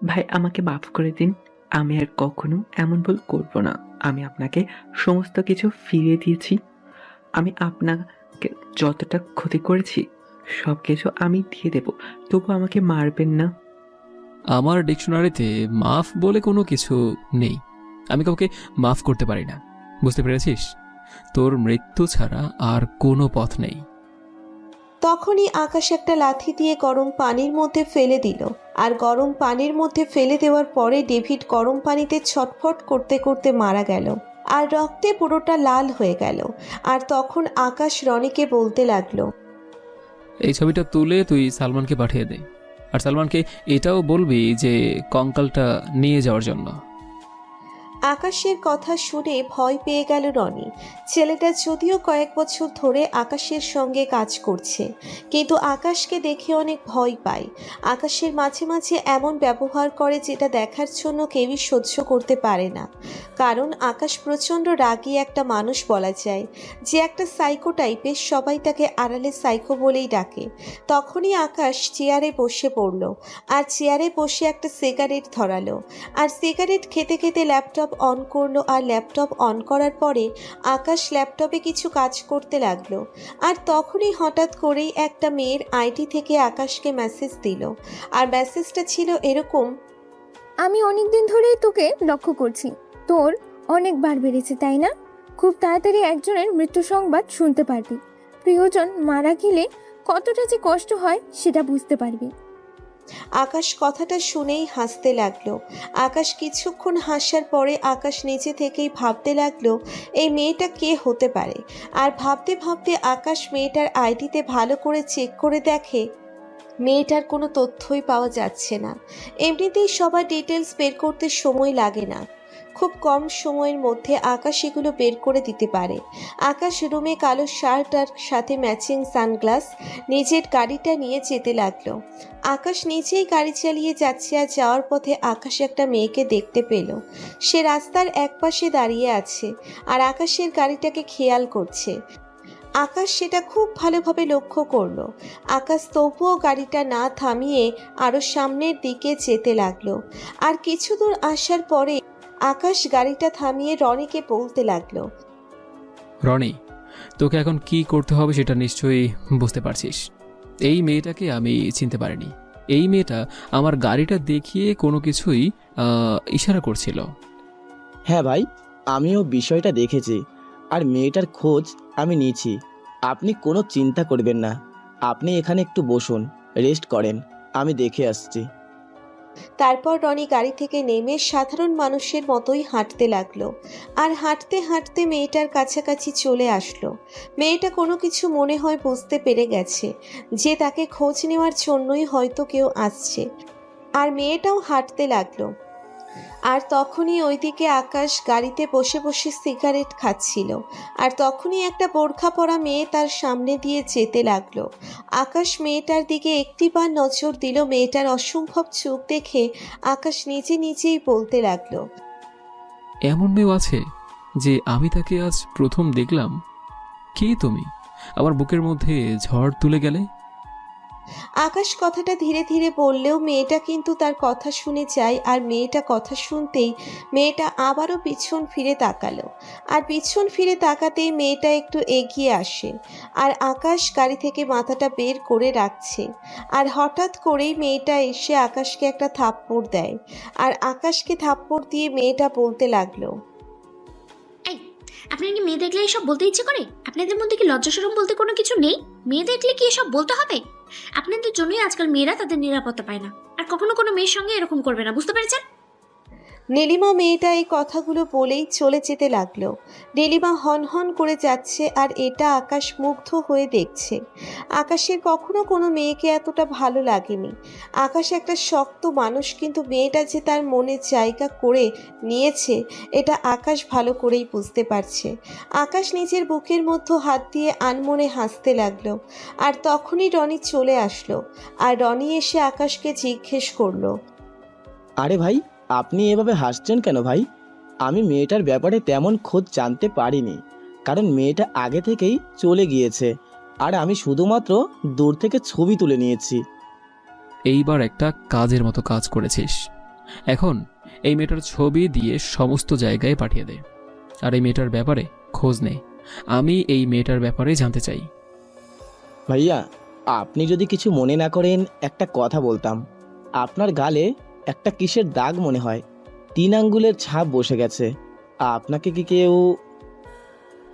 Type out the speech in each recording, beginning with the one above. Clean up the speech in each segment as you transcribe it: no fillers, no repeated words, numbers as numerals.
ভাই আমাকে মাফ করে দিন। আমি আর কখনো এমন ভুল করব না। আমি আপনাকে সমস্ত কিছু ফিরিয়ে দিয়েছি। আমি আপনাকে যতটা ক্ষতি করেছি সবকিছু আমি দিয়ে দেব। তবু আমাকে মারবেন না। আমার ডিকশনারিতে মাফ বলে কোনো কিছু নেই। আমি কাউকে মাফ করতে পারি না, বুঝতে পেরেছিস? তোর মৃত্যু ছাড়া আর কোনো পথ নেই। তখনই আকাশ একটা লাথি দিয়ে গরম পানির মধ্যে ফেলে দিল। আর গরম পানির মধ্যে ফেলে দেওয়ার পরে ডেভিড গরম পানিতে ছটফট করতে করতে মারা গেল। আর রক্তে পুরোটা লাল হয়ে গেল। আর তখন আকাশ রনিকে বলতে লাগলো, এই ছবিটা তুলে তুই সালমানকে পাঠিয়ে দে, আর সালমানকে এটাও বলবি যে কঙ্কালটা নিয়ে যাওয়ার জন্য। আকাশের কথা শুনে ভয় পেয়ে গেল রনি। ছেলেটা যদিও কয়েক বছর ধরে আকাশের সঙ্গে কাজ করছে, কিন্তু আকাশকে দেখে অনেক ভয় পায়। আকাশের মাঝে মাঝে এমন ব্যবহার করে যেটা দেখার জন্য কেউই সহ্য করতে পারে না। কারণ আকাশ প্রচণ্ড রাগী একটা মানুষ বলা যায়, যে একটা সাইকো টাইপের। সবাই তাকে আড়ালে সাইকো বলেই ডাকে। তখনই আকাশ চেয়ারে বসে পড়ল, আর চেয়ারে বসে একটা সিগারেট ধরালো। আর সিগারেট খেতে খেতে ল্যাপটপ অন করলো। আর ল্যাপটপ অন করার পরে আকাশ ল্যাপটপে কিছু কাজ করতে লাগলো। আর তখনই হঠাৎ করেই একটা মেয়ের আইডি থেকে আকাশকে মেসেজ দিল। আর মেসেজটা ছিল এরকম, আমি অনেকদিন ধরেই তোকে লক্ষ্য করছি। তোর অনেকবার বেড়েছে, তাই না? খুব তাড়াতাড়ি একজনের মৃত্যু সংবাদ শুনতে পারবি। প্রিয়জন মারা গেলে কতটা যে কষ্ট হয় সেটা বুঝতে পারবি। আকাশ কথাটা শুনেই হাসতে লাগলো। আকাশ কিছুক্ষণ হাসার পরে আকাশ নিচে থেকেই ভাবতে লাগলো এই মেয়েটা কে হতে পারে। আর ভাবতে ভাবতে আকাশ মেয়েটার আইডিতে ভালো করে চেক করে দেখে মেয়েটার কোনো তথ্যই পাওয়া যাচ্ছে না। এমনিতেই সবার ডিটেলস বের করতে সময় লাগে না। খুব কম সময়ের মধ্যে আকাশ এগুলো বের করে দিতে পারে। আকাশ রুমে কালো শার্ট আর সাথে ম্যাচিং সানগ্লাস নিজের গাড়িটা নিয়ে যেতে লাগলো। আকাশ নিজেই গাড়ি চালিয়ে যাচ্ছে। আর যাওয়ার পথে আকাশ একটা মেয়েকে দেখতে পেল। সে রাস্তার একপাশে দাঁড়িয়ে আছে আর আকাশের গাড়িটাকে খেয়াল করছে। আকাশ সেটা খুব ভালোভাবে লক্ষ্য করলো। আকাশ তবুও গাড়িটা না থামিয়ে আরো সামনের দিকে যেতে লাগলো। আর কিছু দূর আসার পরে আকাশ গাড়িটা থামিয়ে রনিকে বলতে লাগলো, রনি, তোকে এখন কি করতে হবে সেটা নিশ্চয়ই বুঝতে পারছিস। এই মেয়েটাকে আমি চিনতে পারিনি। এই মেয়েটা আমার গাড়িটা দেখিয়ে কোনো কিছুই ইশারা করছিল। হ্যাঁ ভাই, আমিও বিষয়টা দেখেছি, আর মেয়েটার খোঁজ আমি নিয়েছি। আপনি কোনো চিন্তা করবেন না। আপনি এখানে একটু বসুন, রেস্ট করেন, আমি দেখে আসছি। তারপর রনি গাড়ি থেকে নেমে সাধারণ মানুষের মতোই হাঁটতে লাগলো। আর হাঁটতে হাঁটতে মেয়েটার কাছাকাছি চলে আসলো। মেয়েটা কোনো কিছু মনে হয় বুঝতে পেরে গেছে যে তাকে খোঁজ নেওয়ার জন্যই হয়তো কেউ আসছে। আর মেয়েটাও হাঁটতে লাগলো। আর তখনই ওইদিকে আকাশ গাড়িতে বসে বসে সিগারেট খাচ্ছিল। আর তখনই একটা বোরখা পরা মেয়ে তার সামনে দিয়ে যেতে লাগলো। আকাশ মেয়েটার দিকে একটিবার নজর দিল। মেয়েটার অসম্ভব চোখ দেখে আকাশ নিজে নিজেই বলতে লাগলো, এমন মেয়েও আছে যে আমি তাকে আজ প্রথম দেখলাম। কে তুমি? আমার বুকের মধ্যে ঝড় তুলে গেলে। আকাশ কথাটা ধীরে ধীরে বললেও মেয়েটা কিন্তু তার কথা শুনে যায়। আর মেয়েটা কথা শুনতেই মেয়েটা আবারও পিছন ফিরে তাকালো। আর পিছন ফিরে তাকাতেই মেয়েটা একটু এগিয়ে আসে। আর আকাশ গাড়ি থেকে মাথাটা বের করে রাখছে। আর হঠাৎ করেই মেয়েটা এসে আকাশকে একটা থাপ্পড় দেয়। আর আকাশকে থাপ্পড় দিয়ে মেয়েটা বলতে লাগলো, এই, আপনার কি মেয়ে দেখলে এসব বলতে ইচ্ছে করে? আপনাদের মধ্যে কি লজ্জা শরম বলতে কোনো কিছু নেই? মেয়ে দেখলে কি এসব বলতে হবে? আপনাদের জন্যই আজকাল মেয়েরা তাদের নিরাপত্তা পায় না। আর কখনো কোনো মেয়ের সঙ্গে এরকম করবে না, বুঝতে পেরেছেন? নীলিমা মেয়েটা এই কথাগুলো বলেই চলে যেতে লাগলো। নীলিমা হন হন করে যাচ্ছে আর এটা আকাশ মুগ্ধ হয়ে দেখছে। আকাশের কখনো কোনো মেয়েকে এতটা ভালো লাগেনি। আকাশ একটা শক্ত মানুষ, কিন্তু মেয়েটা যে তার মনে জায়গা করে নিয়েছে এটা আকাশ ভালো করেই বুঝতে পারছে। আকাশ নিজের বুকের মধ্যে হাত দিয়ে আনমনে হাসতে লাগলো। আর তখনই রনি চলে আসলো। আর রনি এসে আকাশকে জিজ্ঞেস করলো, আরে ভাই, আপনি এভাবে হাসছেন কেন ভাই? আমি মেয়েটার ব্যাপারে তেমন খোঁজ জানতে পারিনি, কারণ মেয়েটা আগে থেকেই চলে গিয়েছে। আর আমি শুধুমাত্র দূর থেকে ছবি তুলে নিয়েছি। এইবার একটা কাজের মতো কাজ করেছিস। এখন এই মেয়েটার ছবি দিয়ে সমস্ত জায়গায় পাঠিয়ে দে, আর এই মেয়েটার ব্যাপারে খোঁজ নে। আমি এই মেয়েটার ব্যাপারে জানতে চাই। ভাইয়া, আপনি যদি কিছু মনে না করেন একটা কথা বলতাম। আপনার গালে একটা কিসের দাগ মনে হয়, 3 আঙ্গুলের ছাপ বসে গেছে। আপনাকে কি কেউ...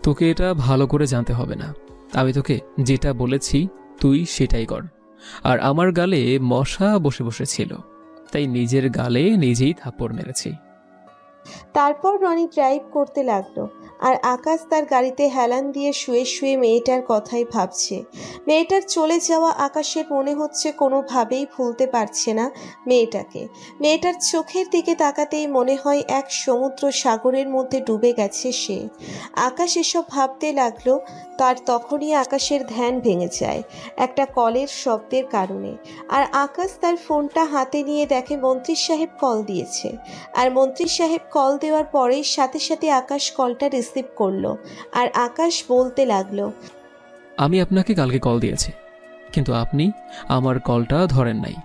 তোকে এটা ভালো করে জানতে হবে না। আমি তোকে যেটা বলেছি তুই সেটাই কর। আর আমার গালে মশা বসে বসে ছিল, তাই নিজের গালে নিজেই থাপ্পড় মেরেছি। তারপর রনি ড্রাইভ করতে লাগলো আর আকাশ তার গাড়িতে হেলান দিয়ে শুয়ে শুয়ে মেয়েটার কথাই ভাবছে। মেয়েটার চলে যাওয়া আকাশের মনে হচ্ছে কোনোভাবেই ভুলতে পারছে না মেয়েটাকে। মেয়েটার চোখের দিকে তাকাতেই মনে হয় এক সমুদ্র সাগরের মধ্যে ডুবে গেছে সে। আকাশ এসব ভাবতে লাগলো, তার তখনই আকাশের ধ্যান ভেঙে যায় একটা কলের শব্দের কারণে। আর আকাশ তার ফোনটা হাতে নিয়ে দেখে মন্ত্রী সাহেব কল দিয়েছে। আর মন্ত্রী সাহেব কল দেওয়ার পরেই সাথে সাথে আকাশ কলটা রিসিভ করলো। আর আকাশ বলতে লাগলো, আমি আপনাকে কালকে কল দিয়েছি, কিন্তু আপনি আমার কলটা ধরেন নাই।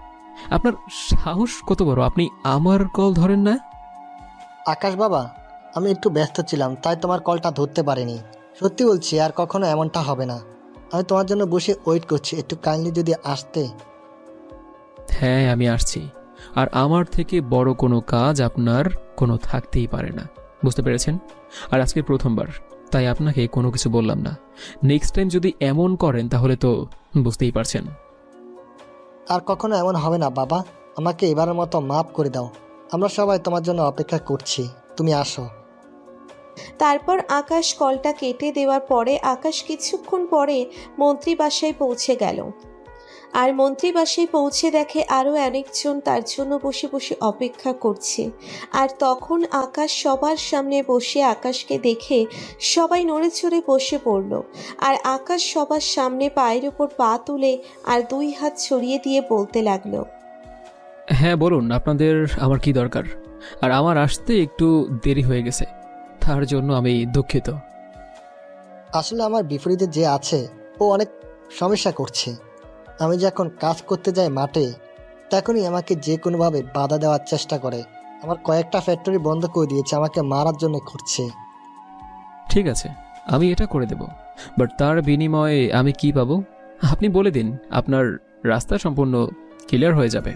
আপনার সাহস কত বড়, আপনি আমার কল ধরেন না? আকাশ বাবা, আমি একটু ব্যস্ত ছিলাম তাই তোমার কলটা ধরতে পারিনি। সত্যি বলছি, আর কখনো এমনটা হবে না। আমি তোমার জন্য বসে ওয়েট করছি, একটু কাইন্ডলি যদি আসতে। হ্যাঁ, আমি আসছি। আর আমার থেকে বড় কোনো কাজ আপনার কোনো থাকতেই পারে না, বুঝতে পেরেছেন? আর আজকে প্রথমবার, তাই আপনাকে কোনো কিছু বললাম না। নেক্সট টাইম যদি এমন করেন তাহলে তো বুঝতেই পারছেন। আর কখনো এমন হবে না বাবা, আমাকে এবারের মতো মাফ করে দাও। আমরা সবাই তোমার জন্য অপেক্ষা করছি, তুমি আসো। তারপর আকাশ কলটা কেটে দেওয়ার পরে আকাশ কিছুক্ষণ পরে মন্ত্রী বাসায় পৌঁছে গেল। আর মন্ত্রী বাসায় পৌঁছে দেখে আরও অনেকজন তার জন্য বসে বসে অপেক্ষা করছে। আর তখন আকাশ সবার সামনে বসে আকাশকে দেখে সবাই নড়ে চড়ে বসে পড়ল। আর আকাশ সবার সামনে পায়ের ওপর পা তুলে আর 2 হাত ছড়িয়ে দিয়ে বলতে লাগলো, হ্যাঁ বলুন, আপনাদের আমার কি দরকার? আর আমার আসতে একটু দেরি হয়ে গেছে, তার জন্য আমি দুঃখিত। আসলে আমার বিপরীতে যে আছে ও অনেক সমস্যা করছে। আমি যখন কাজ করতে যাই মাঠে, তখনই আমাকে যে কোনোভাবে বাধা দেওয়ার চেষ্টা করে। আমার কয়েকটা ফ্যাক্টরি বন্ধ করে দিয়েছে, আমাকে মারার জন্য করছে। ঠিক আছে, আমি এটা করে দেব, বাট তার বিনিময়ে আমি কি পাবো আপনি বলে দিন, আপনার রাস্তা সম্পূর্ণ ক্লিয়ার হয়ে যাবে।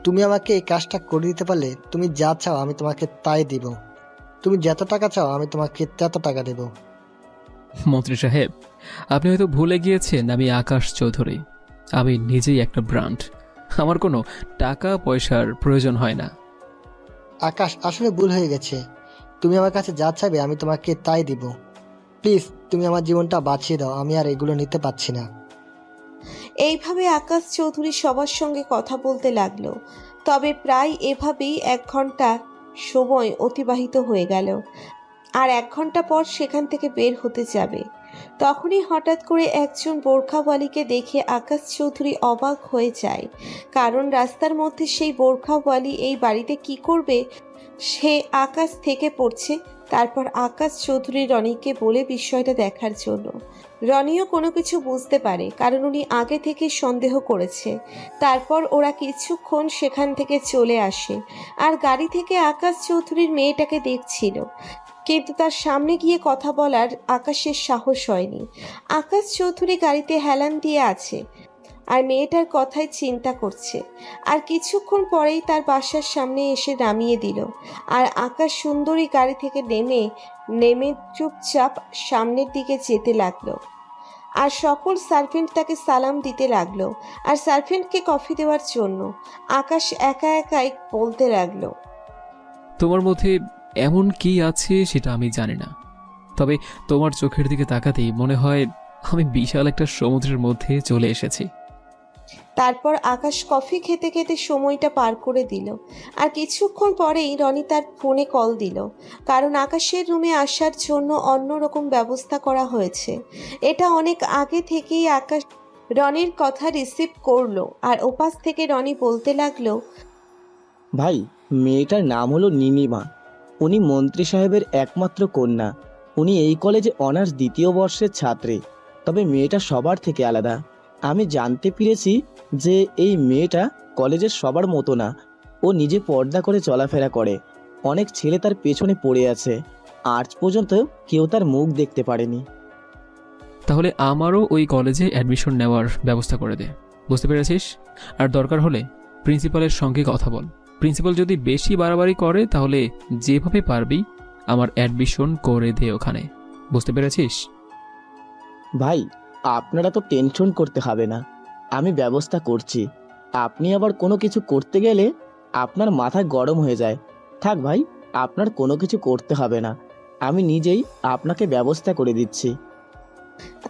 তুমি আমাকে এই কাজটা করে দিতে পারলে তুমি যা চাও আমি তোমাকে তাই দিব। তুমি যত টাকা চাও আমি তোমাকে তত টাকা দেব। মন্ত্রী সাহেব, আপনি হয়তো ভুলে গিয়েছেন আমি আকাশ চৌধুরী। আমি নিজেই একটা ব্র্যান্ড, আমার কোনো টাকা পয়সার প্রয়োজন হয় না। আকাশ, আসলে ভুল হয়ে গেছে। তুমি আমার কাছে যা চাইবে আমি তোমাকে তাই দিব। প্লিজ, তুমি আমার জীবনটা বাঁচিয়ে দাও, আমি আর এগুলো নিতে পারছি না। এইভাবে আকাশ চৌধুরী সবার সঙ্গে কথা বলতে লাগলো। তবে প্রায় এভাবেই 1 ঘন্টা সময় অতিবাহিত হয়ে গেল। আর 1 ঘন্টা পর সেখান থেকে বের হতে যাবে, তখনই হঠাৎ করে একজন বোরখাওয়ালিকে দেখে আকাশ চৌধুরী অবাক হয়ে যায়। কারণ রাস্তার মধ্যে সেই বোরখাওয়ালি এই বাড়িতে কি করবে সে আকাশ থেকে পড়ছে। তারপর আকাশ চৌধুরী রনিকে বলে বিষয়টা দেখার জন্য। রনিও কোনো কিছু বুঝতে পারে, কারণ উনি আগে থেকে সন্দেহ করেছে। তারপর ওরা কিছুক্ষণ সেখান থেকে চলে আসে আর গাড়ি থেকে আকাশ চৌধুরীর মেয়েটাকে দেখছিল, কিন্তু তার সামনে গিয়ে কথা বলার আকাশের সাহস হয়নি। আকাশ চৌধুরী গাড়িতে হেলান দিয়ে আছে আর মেয়েটার কথাই চিন্তা করছে। আর কিছুক্ষণ পরেই তার বাসার সামনে এসে নামিয়ে দিল। আর আকাশ সুন্দরী গাড়ি থেকে নেমে চুপচাপ সামনের দিকে যেতে লাগলো। আর সকল সার্ভেন্ট তাকে সালাম দিতে লাগলো। আর সার্ভেন্টকে কফি দেওয়ার জন্য আকাশ একা একাই বলতে লাগলো, তোমার মধ্যে এমন কি আছে সেটা আমি জানি না, তবে তোমার চোখের দিকে তাকাতেই মনে হয় আমি বিশাল একটা সমুদ্রের মধ্যে চলে এসেছি। তারপর আকাশ কফি খেতে খেতে সময়টা পার করে দিল। আর কিছুক্ষণ পরেই রনি তার ফোনে কল দিল, কারণ আকাশের রুমে আসার জন্য অন্যরকম ব্যবস্থা করা হয়েছে। এটা অনেক আগে থেকেই আকাশ রনির কথা রিসিভ করলো। আর ওপাশ থেকে রনি বলতে লাগলো, ভাই, মেয়েটার নাম হলো নীলিমা। উনি মন্ত্রী সাহেবের একমাত্র কন্যা। উনি এই কলেজে অনার্স 2য় বর্ষের ছাত্রী। তবে মেয়েটা সবার থেকে আলাদা। আমি জানতে পেরেছি যে এই মেয়েটা কলেজের সবার মতো না। ও নিজে পর্দা করে চলাফেরা করে। অনেক ছেলে তার পেছনে পড়ে আছে, আজ পর্যন্ত কেউ তার মুখ দেখতে পারেনি। তাহলে আমারও ওই কলেজে অ্যাডমিশন নেওয়ার ব্যবস্থা করে দে, বুঝতে পেরেছিস? আর দরকার হলে প্রিন্সিপালের সঙ্গে কথা বল। প্রিন্সিপাল যদি বেশি বাড়াবাড়ি করে তাহলে যেভাবে পারবি আমার অ্যাডমিশন করে দে ওখানে, বুঝতে পেরেছিস? ভাই, আপনারা তো টেনশন করতে হবে না, আমি ব্যবস্থা করছি। আপনি আবার কোনো কিছু করতে গেলে আপনার মাথা গরম হয়ে যায়। থাক ভাই, আপনার কোনো কিছু করতে হবে না, আমি নিজেই আপনাকে ব্যবস্থা করে দিচ্ছি।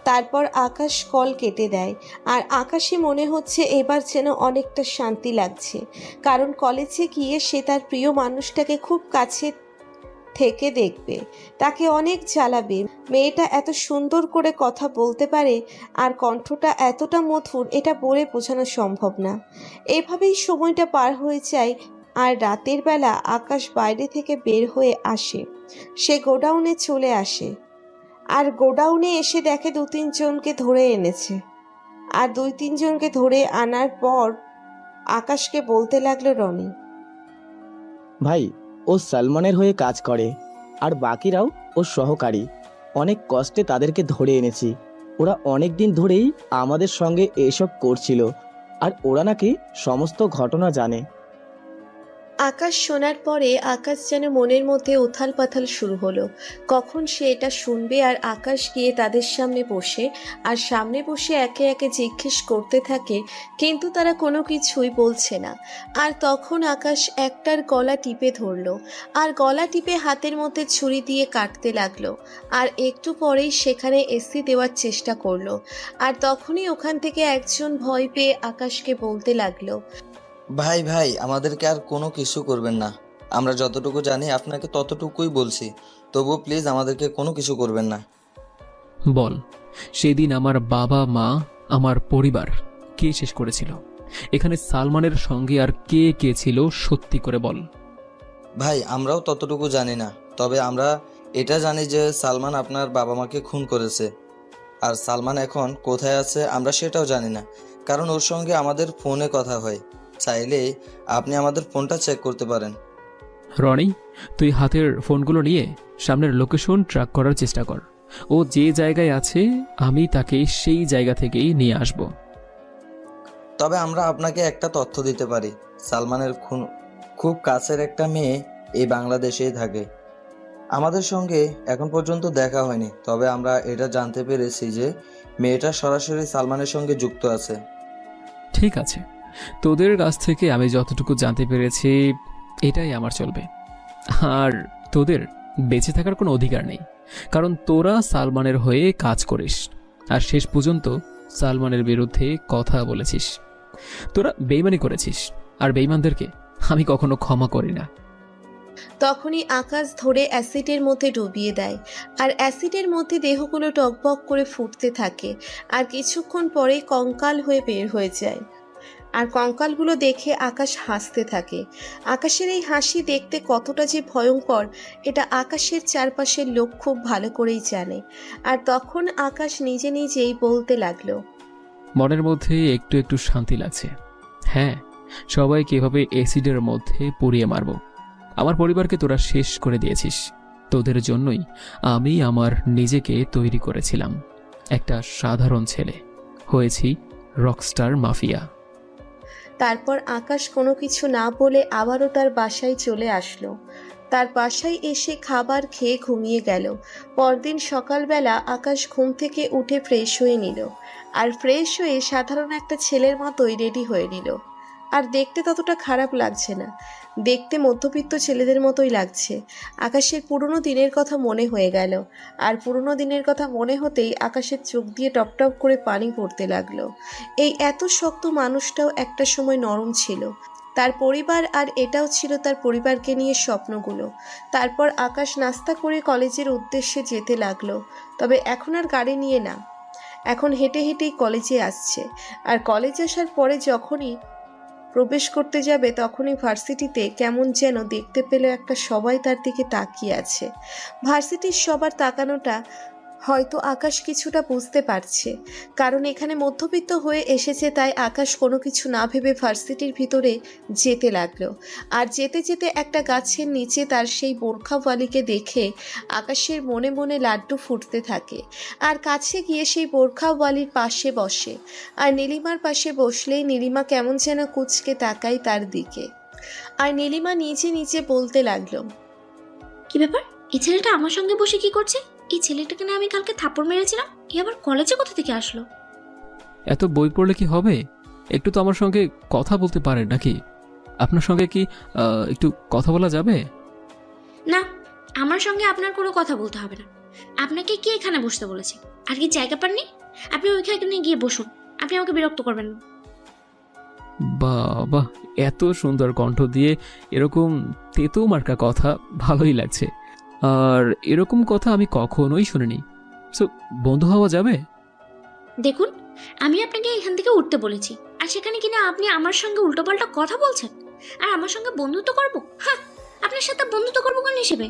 তারপর আকাশ কল কেটে দেয়। আর আকাশে মনে হচ্ছে এবার যেন অনেকটা শান্তি লাগছে, কারণ কলেজে গিয়ে সে তার প্রিয় মানুষটাকে খুব কাছে থেকে দেখবে, তাকে অনেক জ্বালাবে। মেয়েটা এত সুন্দর করে কথা বলতে পারে আর কণ্ঠটা এতটা মধুর, এটা বলে বোঝানো সম্ভব না। এভাবেই সময়টা পার হয়ে যায়। আর রাতের বেলা আকাশ বাইরে থেকে বের হয়ে আসে, সে গোডাউনে চলে আসে। আর গোডাউনে এসে দেখে 2-3 জনকে ধরে এনেছে। আর 2-3 জনকে ধরে আনার পর আকাশকে বলতে লাগলো রনি। ভাই, ও সালমানের হয়ে কাজ করে, আর বাকিরাও ওর সহকারী। অনেক কষ্টে তাদেরকে ধরে এনেছি। ওরা অনেক দিন ধরেই আমাদের সঙ্গে এসব করছিল, আর ওরা নাকি সমস্ত ঘটনা জানে। আকাশ শোনার পরে আকাশ যেন মনের মধ্যে উথাল পাথাল শুরু হলো, কখন সে এটা শুনবে। আর আকাশ গিয়ে তাদের সামনে বসে, আর সামনে বসে একে একে জিজ্ঞেস করতে থাকে, কিন্তু তারা কোনো কিছুই বলছে না। আর তখন আকাশ একটার গলা টিপে ধরলো, আর গলা টিপে হাতের মধ্যে ছুরি দিয়ে কাটতে লাগলো। আর একটু পরেই সেখানে এসি দেওয়ার চেষ্টা করলো। আর তখনই ওখান থেকে একজন ভয় পেয়ে আকাশকে বলতে লাগলো, ভাই ভাই, আমাদেরকে আর কোনো কিছু করবেন না। আমরা যতটুকু জানি আপনাকে ততটুকুই বলছি, তবুও প্লিজ আমাদেরকে কোনো কিছু করবেন না। বল, সেদিন আমার বাবা মা, আমার পরিবার কে শেষ করেছিল? এখানে সালমানের সঙ্গে আর কে কে ছিল, সত্যি করে বল। ভাই, আমরাও ততটুকু জানি না, তবে আমরা এটা জানি যে সালমান আপনার বাবা মাকে খুন করেছে। আর সালমান এখন কোথায় আছে আমরা সেটাও জানি না, কারণ ওর সঙ্গে আমাদের ফোনে কথা হয়। চাইলে আপনি আমাদের ফোনটা চেক করতে পারেন। রনি, তুই হাতের ফোনগুলো নিয়ে সামনের লোকেশন ট্র্যাক করার চেষ্টা কর। ও যে জায়গায় আছে আমি তাকে সেই জায়গা থেকেই নিয়ে আসব। তবে আমরা আপনাকে একটা তথ্য দিতে পারি, সালমানের খুব কাছের একটা মেয়ে এই বাংলাদেশেই থাকে। আমাদের সঙ্গে এখন পর্যন্ত দেখা হয়নি, তবে আমরা এটা জানতে পেরেছি যে মেয়েটা সরাসরি সালমানের সঙ্গে যুক্ত আছে। ঠিক আছে, তোদের কাছ থেকে আমি যতটুকু জানতে পেরেছি এটাই আমার চলবে। আর তোদের বেঁচে থাকার কোনো অধিকার নেই, কারণ তোরা সালমানের হয়ে কাজ করিস আর শেষ পর্যন্ত সালমানের বিরুদ্ধে কথা বলেছিস। তোরা বেইমানি করেছিস, আর বেইমানদেরকে আমি কখনো ক্ষমা করি না। তখনই আকাশ ধরে অ্যাসিডের মধ্যে ডুবিয়ে দেয়। আর অ্যাসিডের মধ্যে দেহগুলো টকবক করে ফুটতে থাকে। আর কিছুক্ষণ পরেই কঙ্কাল হয়ে বের হয়ে যায়। আর কঙ্কালগুলো দেখে আকাশ হাসতে থাকে। আকাশের এই হাসি দেখতে কতটা যে ভয়ঙ্কর, এটা আকাশের চারপাশের লোক খুব ভালো করেই জানে। আর তখন আকাশ নিজে নিজেই বলতে লাগলো, মনের মধ্যে একটু একটু শান্তি লাগছে। হ্যাঁ, সবাইকে এভাবে অ্যাসিডের মধ্যে পুড়িয়ে মারব। আমার পরিবারকে তোরা শেষ করে দিয়েছিস। তোদের জন্যই আমি আমার নিজেকে তৈরি করেছিলাম। একটা সাধারণ ছেলে হয়েছি রকস্টার মাফিয়া। তারপর আকাশ কোনো কিছু না বলে আবারও তার বাসায় চলে আসলো। তার বাসায় এসে খাবার খেয়ে ঘুমিয়ে গেল। পরদিন সকালবেলা আকাশ ঘুম থেকে উঠে ফ্রেশ হয়ে নিল। আর ফ্রেশ হয়ে সাধারণ একটা ছেলের মতোই রেডি হয়ে নিল। আর দেখতে ততটা খারাপ লাগছে না, দেখতে মধ্যবিত্ত ছেলেদের মতোই লাগছে। আকাশের পুরনো দিনের কথা মনে হয়ে গেল। আর পুরনো দিনের কথা মনে হতেই আকাশের চোখ দিয়ে টপটপ করে পানি পড়তে লাগলো। এই এত শক্ত মানুষটাও একটা সময় নরম ছিল। তার পরিবার, আর এটাও ছিল তার পরিবারকে নিয়ে স্বপ্নগুলো। তারপর আকাশ নাস্তা করে কলেজের উদ্দেশ্যে যেতে লাগলো। তবে এখন আর গাড়ি নিয়ে না, এখন হেঁটে হেঁটেই কলেজে আসছে। আর কলেজ আসার পরে যখনই প্রবেশ করতে যাবে তখনই ভার্সিটিতে কেমন যেন দেখতে পেল একটা সবাই তার দিকে তাকিয়ে আছে। ভার্সিটির সবার তাকানোটা হয়তো আকাশ কিছুটা বুঝতে পারছে, কারণ এখানে মধ্যবিত্ত হয়ে এসেছে, তাই আকাশ কোনো কিছু না ভেবে ভার্সিটির ভিতরে যেতে লাগলো। আর যেতে যেতে একটা গাছের নিচে তার সেই বোরখাওয়ালিকে দেখে আকাশের মনে মনে লাড্ডু ফুটতে থাকে। আর কাছে গিয়ে সেই বোরখাওয়ালির পাশে বসে, আর নীলিমার পাশে বসলেই নীলিমা কেমন যেন কুঁচকে তাকায় তার দিকে। আর নীলিমা নিচে নিচে বলতে লাগলো, কি ব্যাপার, এই ছেলেটা আমার সঙ্গে বসে কি করছে? এই ছেলেটাকে না আমি কালকে থাপ্পড় মেরেছিলাম, এ আবার কলেজে কোথা থেকে আসলো? এত বই পড়লে কি হবে? একটু তো আমার সঙ্গে কথা বলতে পারেন নাকি? আপনার সঙ্গে কি একটু কথা বলা যাবে? না, আমার সঙ্গে আপনার কোনো কথা বলতে হবে না। আপনাকে কে এখানে বসতে বলেছে? আর কি জায়গা পাননি? আপনি ওইখানে গিয়ে বসুন, আপনি আমাকে বিরক্ত করবেন না। বাবা, এত সুন্দর কণ্ঠ দিয়ে এরকম তেতো মার্কা কথা ভালোই লাগছে। আর এরকম কথা আমি কখনোই শুনিনি। সো বন্ধু হওয়া যাবে? দেখুন, আমি আপনাকে এখান থেকে উঠতে বলেছি, আর সেখানে কিনা আপনি আমার সঙ্গে উল্টোপাল্টা কথা বলছেন, আর আমার সঙ্গে বন্ধুত্ব করবো? হ্যাঁ, আপনার সাথে বন্ধুত্ব করবো কোন হিসেবে?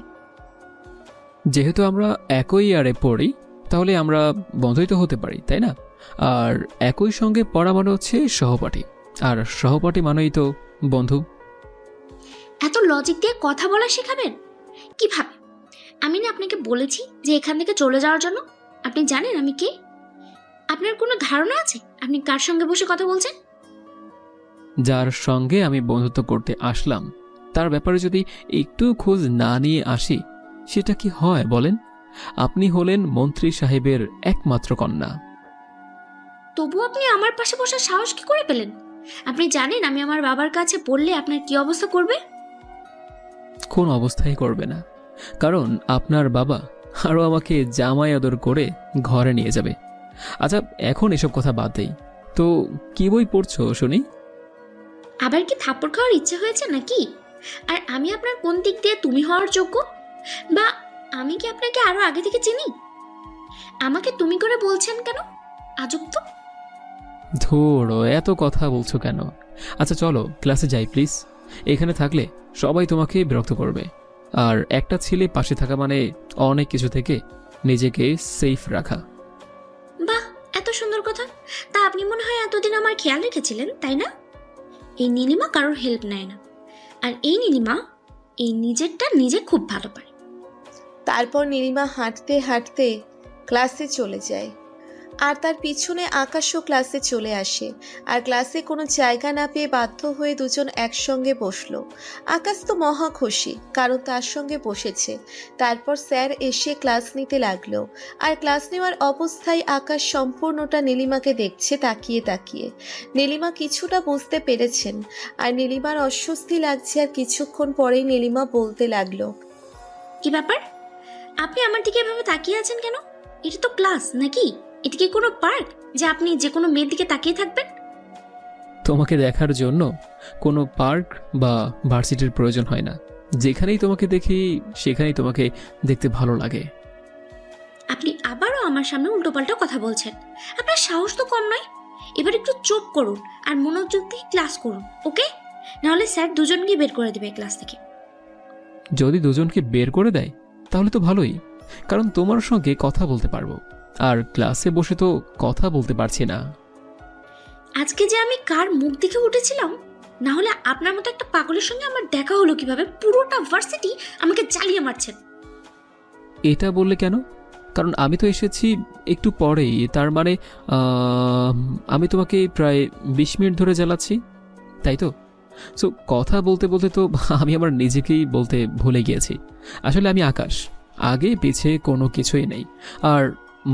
যেহেতু আমরা একই ইয়ারে পড়ি, তাহলে আমরা বন্ধুই তো হতে পারি, তাই না? আর একই সঙ্গে পড়া মানে হচ্ছে সহপাঠী, আর সহপাঠী মানেই তো বন্ধু। এত লজিক দিয়ে কথা বলা শেখাবেন কিভাবে? আমি না আপনাকে বলেছি যে এখান থেকে চলে যাওয়ার জন্য। আপনি জানেন আমি কে? আপনার কোনো ধারণা আছে আপনি কার সঙ্গে বসে কথা বলছেন? যার সঙ্গে আমি বন্ধুত্ব করতে আসলাম, তার ব্যাপারে যদি একটু খোঁজ না নিয়ে আসি, সেটা কি হয় বলেন? আপনি হলেন মন্ত্রী সাহেবের একমাত্র কন্যা। তবু আপনি আমার পাশে বসার সাহস কি করে পেলেন? আপনি জানেন আমি আমার বাবার কাছে বললে আপনার কি অবস্থা করবে? কোন অবস্থায় করবে না, কারণ আপনার বাবা আরও আমাকে জামাই আদর করে ঘরে নিয়ে যাবে। আচ্ছা, এখন এসব কথা বাদ দেই তো, কি বই পড়ছো শুনি? আবার কি থাপ্পড় খাওয়ার ইচ্ছে হয়েছে নাকি? আর আমি আপনার কোন দিক দিয়ে তুমি হওয়ার যোগ্য? বা আমি কি আপনাকে আরো আগে থেকে চিনি? আমাকে তুমি করে বলছেন কেন? আজব তো। ধুরো, এত কথা বলছো কেন? আচ্ছা চলো ক্লাসে যাই প্লিজ। এখানে থাকলে সবাই তোমাকে বিরক্ত করবে, আর একটা ছেলে পাশে থাকা মানে অনেক কিছু থেকে নিজেকে সেফ রাখা। বাহ, এত সুন্দর কথা। তা আপনি মনে হয় এতদিন আমার খেয়াল রেখেছিলেন, তাই না? এই নীলিমা কারোর হেল্প নেয় না, আর এই নীলিমা এই নিজেরটা নিজে খুব ভালো পারে। তারপর নীলিমা হাঁটতে হাঁটতে ক্লাসে চলে যায়, আর তার পিছনে আকাশও ক্লাসে চলে আসে। আর ক্লাসে কোনো জায়গা না পেয়ে বাধ্য হয়ে দুজন একসঙ্গে বসলো। আকাশ তো মহা খুশি, কারণ তার সঙ্গে বসেছে। তারপর স্যার এসে ক্লাস নিতে লাগলো, আর ক্লাস নেওয়ার অবস্থায় আকাশ সম্পূর্ণটা নীলিমাকে দেখছে তাকিয়ে তাকিয়ে। নীলিমা কিছুটা বুঝতে পেরেছেন, আর নীলিমার অস্বস্তি লাগছে। আর কিছুক্ষণ পরেই নীলিমা বলতে লাগলো, কি ব্যাপার, আপনি আমার দিকে এভাবে তাকিয়ে আছেন কেন? এটা তো ক্লাস নাকি? এটা কি কোনো পার্ক যে আপনি যে কোনো মেয়ের দিকে তাকিয়ে থাকবেন? তোমাকে দেখার জন্য কোনো পার্ক বা ভার্সিটির প্রয়োজন হয় না। যেখানেই তোমাকে দেখি সেখানেই তোমাকে দেখতে ভালো লাগে। আপনি আবারও আমার সামনে উল্টোপাল্টা কথা বলছেন। আপনার সাহস তো কম নয়। এবার একটু চুপ করুন আর মনোযোগ দিয়ে ক্লাস করুন, ওকে? নাহলে স্যার দুজনকে বের করে দেবে ক্লাস থেকে। যদি দুজনকে বের করে দেয় তাহলে তো ভালোই, কারণ তোমার সঙ্গে কথা বলতে পারবো, আর ক্লাসে বসে তো কথা বলতে পারছি না। আজকে যে আমি কার মুখ দেখে উঠেছিলাম, না হলে আপনার মতো একটা পাগলের সঙ্গে আমার দেখা হলো কিভাবে? পুরোটা ভার্সিটি আমাকে জ্বালিয়ে মারছেন। এটা বললে কেন? কারণ আমি তো এসেছি একটু পরেই, তার মানে আমি তোমাকে প্রায় 20 মিনিট ধরে জ্বালাচ্ছি, তাই তো? সো কথা বলতে বলতে তো আমি আমার নিজেকেই বলতে ভুলে গিয়েছি। আসলে আমি আকাশ, আগে পিছে কোনো কিছুই নেই, আর